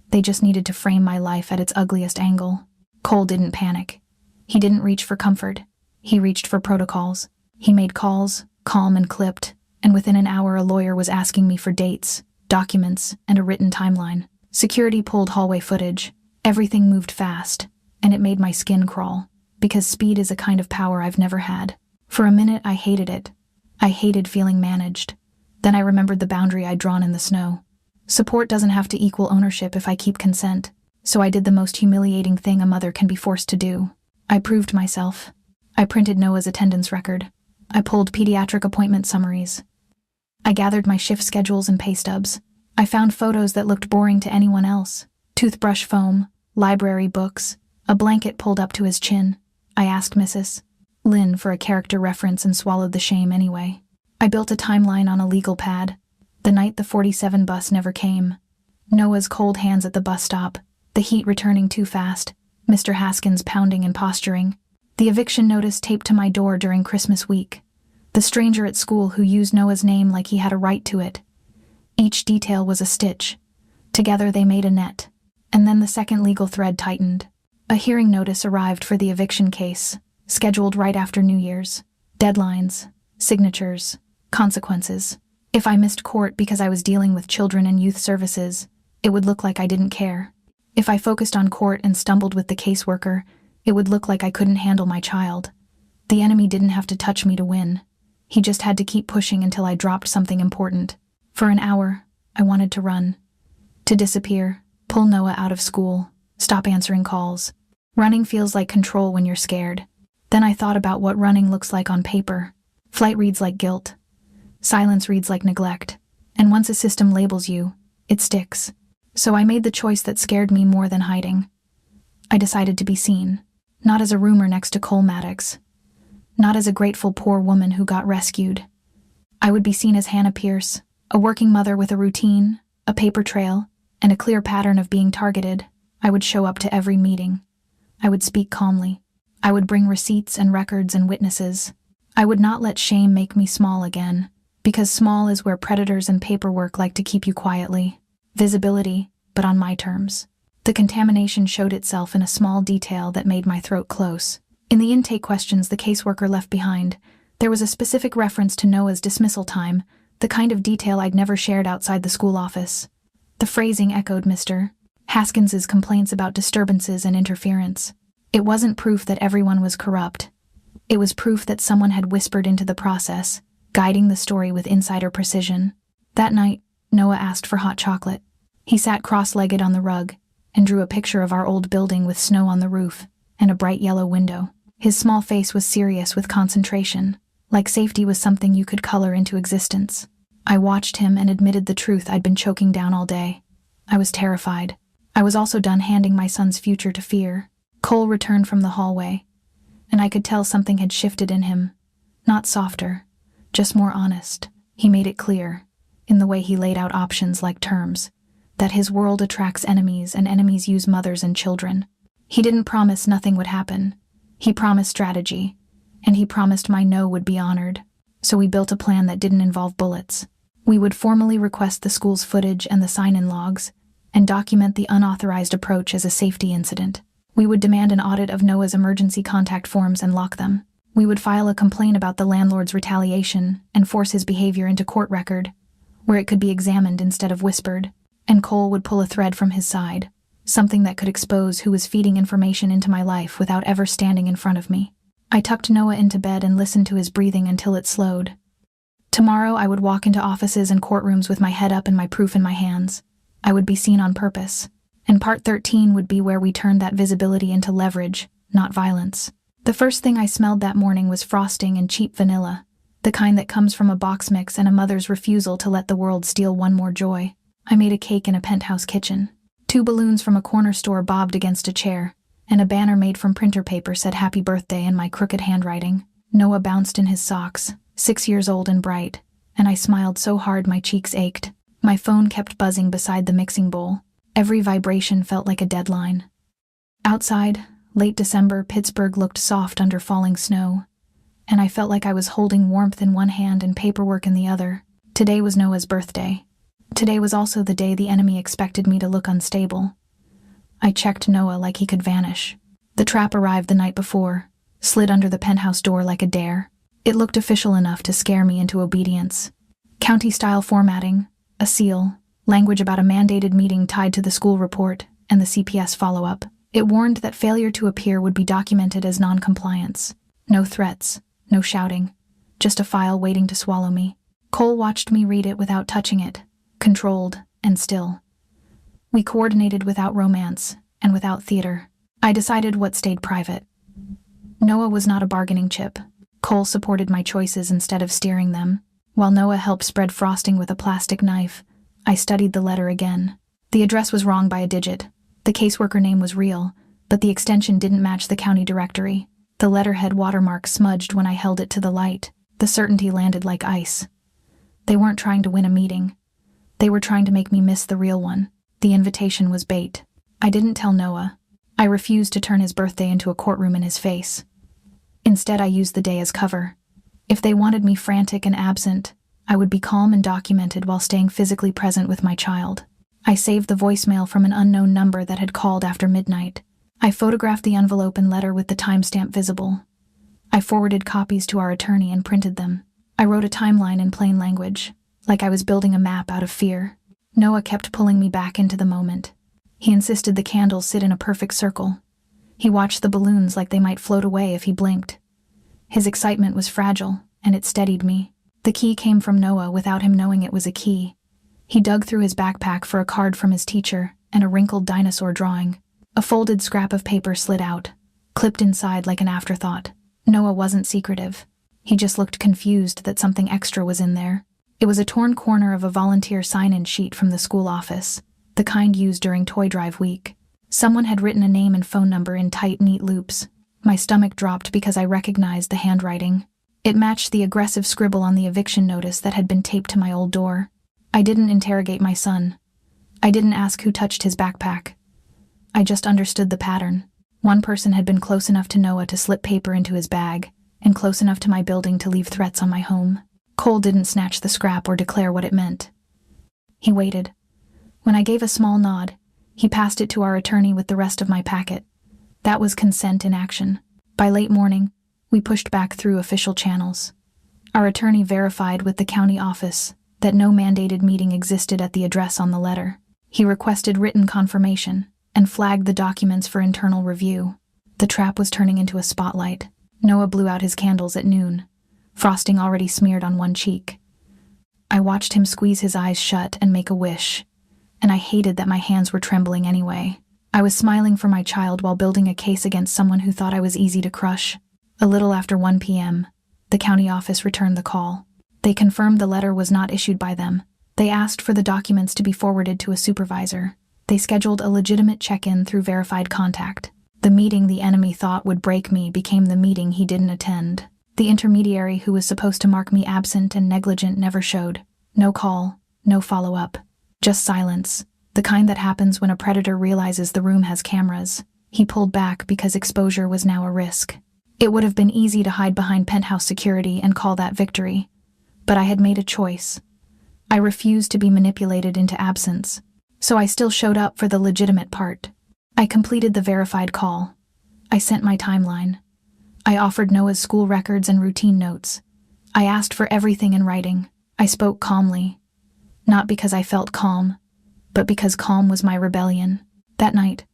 They just needed to frame my life at its ugliest angle. Cole didn't panic. He didn't reach for comfort. He reached for protocols. He made calls, calm and clipped, and within an hour a lawyer was asking me for dates, documents, and a written timeline. Security pulled hallway footage. Everything moved fast, and it made my skin crawl, because speed is a kind of power I've never had. For a minute I hated it. I hated feeling managed. Then I remembered the boundary I'd drawn in the snow. Support doesn't have to equal ownership if I keep consent, so I did the most humiliating thing a mother can be forced to do. I proved myself. I printed Noah's attendance record. I pulled pediatric appointment summaries. I gathered my shift schedules and pay stubs. I found photos that looked boring to anyone else. Toothbrush foam, library books, a blanket pulled up to his chin. I asked Mrs. Lynn for a character reference and swallowed the shame anyway. I built a timeline on a legal pad. The night the 47 bus never came. Noah's cold hands at the bus stop, the heat returning too fast, Mr. Haskins pounding and posturing. The eviction notice taped to my door during Christmas week. The stranger at school who used Noah's name like he had a right to it. Each detail was a stitch. Together they made a net. And then the second legal thread tightened. A hearing notice arrived for the eviction case, scheduled right after New Year's. Deadlines, signatures, consequences. If I missed court because I was dealing with children and youth services, it would look like I didn't care. If I focused on court and stumbled with the caseworker, it would look like I couldn't handle my child. The enemy didn't have to touch me to win. He just had to keep pushing until I dropped something important. For an hour, I wanted to run. To disappear, pull Noah out of school, stop answering calls. Running feels like control when you're scared. Then I thought about what running looks like on paper. Flight reads like guilt. Silence reads like neglect. And once a system labels you, it sticks. So I made the choice that scared me more than hiding. I decided to be seen, not as a roomer next to Cole Maddox, not as a grateful poor woman who got rescued. I would be seen as Hannah Pierce, a working mother with a routine, a paper trail, and a clear pattern of being targeted. I would show up to every meeting. I would speak calmly. I would bring receipts and records and witnesses. I would not let shame make me small again, because small is where predators and paperwork like to keep you quietly. Visibility, but on my terms. The contamination showed itself in a small detail that made my throat close. In the intake questions the caseworker left behind, there was a specific reference to Noah's dismissal time, the kind of detail I'd never shared outside the school office. The phrasing echoed Mr. Haskins's complaints about disturbances and interference. It wasn't proof that everyone was corrupt. It was proof that someone had whispered into the process, guiding the story with insider precision. That night, Noah asked for hot chocolate. He sat cross-legged on the rug and drew a picture of our old building with snow on the roof and a bright yellow window. His small face was serious with concentration, like safety was something you could color into existence. I watched him and admitted the truth I'd been choking down all day. I was terrified. I was also done handing my son's future to fear. Cole returned from the hallway, and I could tell something had shifted in him. Not softer, just more honest. He made it clear, in the way he laid out options like terms, that his world attracts enemies and enemies use mothers and children. He didn't promise nothing would happen. He promised strategy, and he promised my no would be honored. So we built a plan that didn't involve bullets. We would formally request the school's footage and the sign-in logs, and document the unauthorized approach as a safety incident. We would demand an audit of Noah's emergency contact forms and lock them. We would file a complaint about the landlord's retaliation and force his behavior into court record, where it could be examined instead of whispered. and Cole would pull a thread from his side, something that could expose who was feeding information into my life without ever standing in front of me. I tucked Noah into bed and listened to his breathing until it slowed. Tomorrow I would walk into offices and courtrooms with my head up and my proof in my hands. I would be seen on purpose. And part 13 would be where we turned that visibility into leverage, not violence. The first thing I smelled that morning was frosting and cheap vanilla, the kind that comes from a box mix and a mother's refusal to let the world steal one more joy. I made a cake in a penthouse kitchen. 2 balloons from a corner store bobbed against a chair, and a banner made from printer paper said happy birthday in my crooked handwriting. Noah bounced in his socks, 6 years old and bright, and I smiled so hard my cheeks ached. My phone kept buzzing beside the mixing bowl. Every vibration felt like a deadline. Outside, late December, Pittsburgh looked soft under falling snow, and I felt like I was holding warmth in one hand and paperwork in the other. Today was Noah's birthday. Today was also the day the enemy expected me to look unstable. I checked Noah like he could vanish. The trap arrived the night before, slid under the penthouse door like a dare. It looked official enough to scare me into obedience. County-style formatting, a seal, language about a mandated meeting tied to the school report, and the CPS follow-up. It warned that failure to appear would be documented as non-compliance. No threats, no shouting, just a file waiting to swallow me. Cole watched me read it without touching it, controlled and still. We coordinated without romance and without theater. I decided what stayed private. Noah was not a bargaining chip. Cole supported my choices instead of steering them. While Noah helped spread frosting with a plastic knife, I studied the letter again. The address was wrong by a digit. The caseworker name was real, but the extension didn't match the county directory. The letterhead watermark smudged when I held it to the light. The certainty landed like ice. They weren't trying to win a meeting. They were trying to make me miss the real one. The invitation was bait. I didn't tell Noah. I refused to turn his birthday into a courtroom in his face. Instead, I used the day as cover. If they wanted me frantic and absent, I would be calm and documented while staying physically present with my child. I saved the voicemail from an unknown number that had called after midnight. I photographed the envelope and letter with the timestamp visible. I forwarded copies to our attorney and printed them. I wrote a timeline in plain language, like I was building a map out of fear. Noah kept pulling me back into the moment. He insisted the candles sit in a perfect circle. He watched the balloons like they might float away if he blinked. His excitement was fragile, and it steadied me. The key came from Noah without him knowing it was a key. He dug through his backpack for a card from his teacher and a wrinkled dinosaur drawing. A folded scrap of paper slid out, clipped inside like an afterthought. Noah wasn't secretive. He just looked confused that something extra was in there. It was a torn corner of a volunteer sign-in sheet from the school office, the kind used during toy drive week. Someone had written a name and phone number in tight, neat loops. My stomach dropped because I recognized the handwriting. It matched the aggressive scribble on the eviction notice that had been taped to my old door. I didn't interrogate my son. I didn't ask who touched his backpack. I just understood the pattern. One person had been close enough to Noah to slip paper into his bag, and close enough to my building to leave threats on my home. Cole didn't snatch the scrap or declare what it meant. He waited. When I gave a small nod, he passed it to our attorney with the rest of my packet. That was consent in action. By late morning, we pushed back through official channels. Our attorney verified with the county office that no mandated meeting existed at the address on the letter. He requested written confirmation and flagged the documents for internal review. The trap was turning into a spotlight. Noah blew out his candles at noon, frosting already smeared on one cheek. I watched him squeeze his eyes shut and make a wish, and I hated that my hands were trembling anyway. I was smiling for my child while building a case against someone who thought I was easy to crush. A little after 1 p.m., the county office returned the call. They confirmed the letter was not issued by them. They asked for the documents to be forwarded to a supervisor. They scheduled a legitimate check-in through verified contact. The meeting the enemy thought would break me became the meeting he didn't attend. The intermediary who was supposed to mark me absent and negligent never showed. No call, no follow-up. Just silence, the kind that happens when a predator realizes the room has cameras. He pulled back because exposure was now a risk. It would have been easy to hide behind penthouse security and call that victory. But I had made a choice. I refused to be manipulated into absence, so I still showed up for the legitimate part. I completed the verified call. I sent my timeline. I offered Noah's school records and routine notes. I asked for everything in writing. I spoke calmly. Not because I felt calm, but because calm was my rebellion. That night,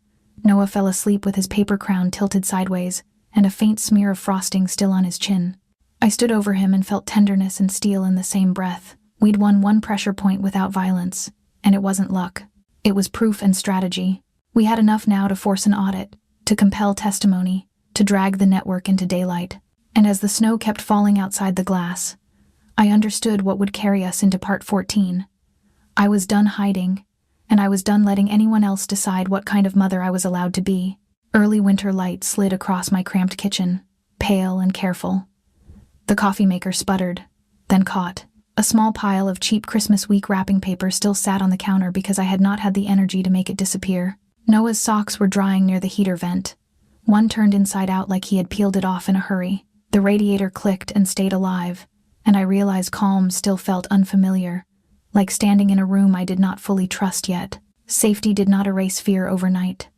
Noah fell asleep with his paper crown tilted sideways and a faint smear of frosting still on his chin. I stood over him and felt tenderness and steel in the same breath. We'd won one pressure point without violence, and it wasn't luck. It was proof and strategy. We had enough now to force an audit, to compel testimony, to drag the network into daylight. And as the snow kept falling outside the glass, I understood what would carry us into part 14. I was done hiding, and I was done letting anyone else decide what kind of mother I was allowed to be. Early winter light slid across my cramped kitchen, pale and careful. The coffee maker sputtered, then caught. A small pile of cheap Christmas week wrapping paper still sat on the counter because I had not had the energy to make it disappear. Noah's socks were drying near the heater vent. One turned inside out like he had peeled it off in a hurry. The radiator clicked and stayed alive, and I realized calm still felt unfamiliar, like standing in a room I did not fully trust yet. Safety did not erase fear overnight.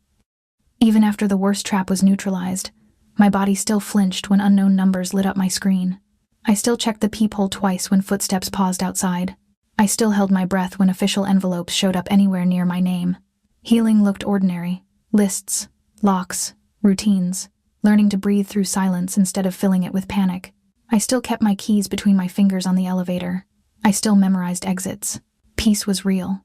Even after the worst trap was neutralized, my body still flinched when unknown numbers lit up my screen. I still checked the peephole twice when footsteps paused outside. I still held my breath when official envelopes showed up anywhere near my name. Healing looked ordinary. Lists, locks, routines, learning to breathe through silence instead of filling it with panic. I still kept my keys between my fingers on the elevator. I still memorized exits. Peace was real,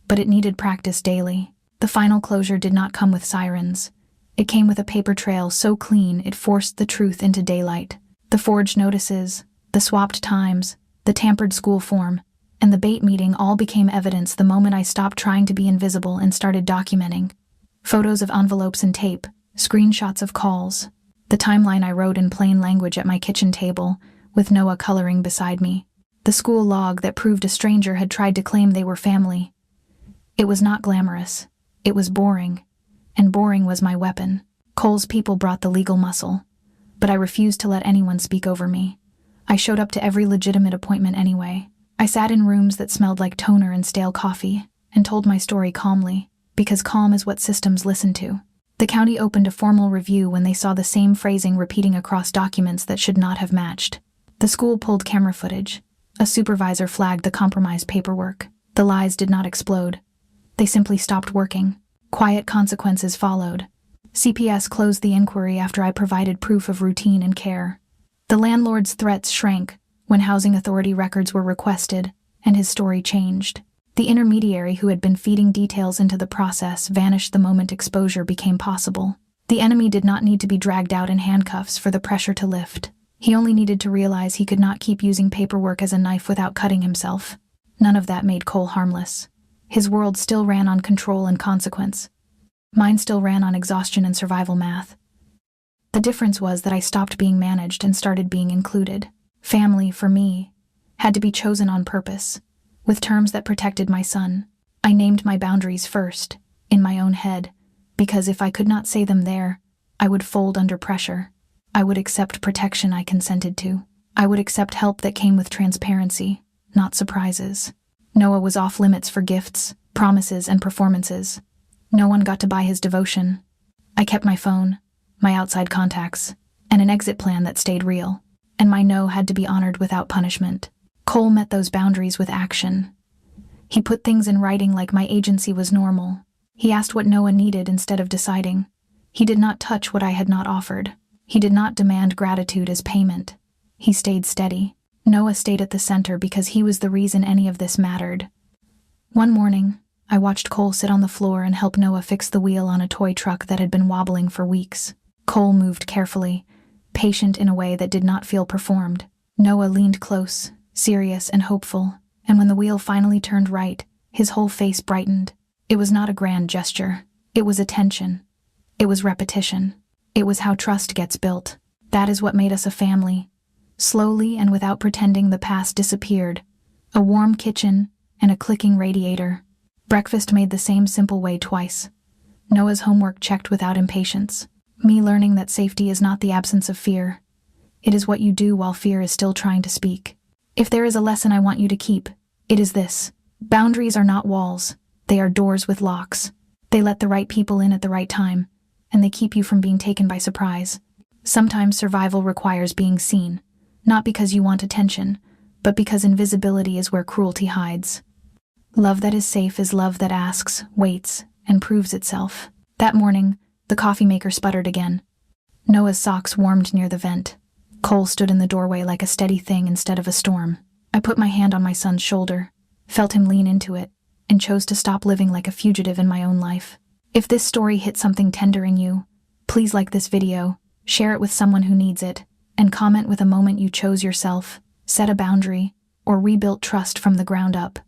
but it needed practice daily. The final closure did not come with sirens. It came with a paper trail so clean it forced the truth into daylight. The forged notices, the swapped times, the tampered school form, and the bait meeting all became evidence the moment I stopped trying to be invisible and started documenting. Photos of envelopes and tape, screenshots of calls, the timeline I wrote in plain language at my kitchen table, with Noah coloring beside me. The school log that proved a stranger had tried to claim they were family. It was not glamorous. It was boring. And boring was my weapon. Cole's people brought the legal muscle, but I refused to let anyone speak over me. I showed up to every legitimate appointment anyway. I sat in rooms that smelled like toner and stale coffee, and told my story calmly, because calm is what systems listen to. The county opened a formal review when they saw the same phrasing repeating across documents that should not have matched. The school pulled camera footage. A supervisor flagged the compromised paperwork. The lies did not explode. They simply stopped working. Quiet consequences followed. CPS closed the inquiry after I provided proof of routine and care. The landlord's threats shrank when housing authority records were requested, and his story changed. The intermediary who had been feeding details into the process vanished the moment exposure became possible. The enemy did not need to be dragged out in handcuffs for the pressure to lift. He only needed to realize he could not keep using paperwork as a knife without cutting himself. None of that made Cole harmless. His world still ran on control and consequence. Mine still ran on exhaustion and survival math. The difference was that I stopped being managed and started being included. Family, for me, had to be chosen on purpose, with terms that protected my son. I named my boundaries first, in my own head, because if I could not say them there, I would fold under pressure. I would accept protection I consented to. I would accept help that came with transparency, not surprises. Noah was off limits for gifts, promises, and performances. No one got to buy his devotion. I kept my phone, my outside contacts, and an exit plan that stayed real. And my no had to be honored without punishment. Cole met those boundaries with action. He put things in writing like my agency was normal. He asked what Noah needed instead of deciding. He did not touch what I had not offered. He did not demand gratitude as payment. He stayed steady. Noah stayed at the center because he was the reason any of this mattered. One morning, I watched Cole sit on the floor and help Noah fix the wheel on a toy truck that had been wobbling for weeks. Cole moved carefully, patient in a way that did not feel performed. Noah leaned close, serious and hopeful, and when the wheel finally turned right, his whole face brightened. It was not a grand gesture. It was attention. It was repetition. It was how trust gets built. That is what made us a family. Slowly and without pretending, the past disappeared. A warm kitchen and a clicking radiator. Breakfast made the same simple way twice. Noah's homework checked without impatience. Me learning that safety is not the absence of fear. It is what you do while fear is still trying to speak. If there is a lesson I want you to keep, it is this. Boundaries are not walls. They are doors with locks. They let the right people in at the right time, and they keep you from being taken by surprise. Sometimes survival requires being seen, not because you want attention, but because invisibility is where cruelty hides. Love that is safe is love that asks, waits, and proves itself. That morning, the coffee maker sputtered again. Noah's socks warmed near the vent. Cole stood in the doorway like a steady thing instead of a storm. I put my hand on my son's shoulder, felt him lean into it, and chose to stop living like a fugitive in my own life. If this story hit something tender in you, please like this video, share it with someone who needs it, and comment with a moment you chose yourself, set a boundary, or rebuilt trust from the ground up.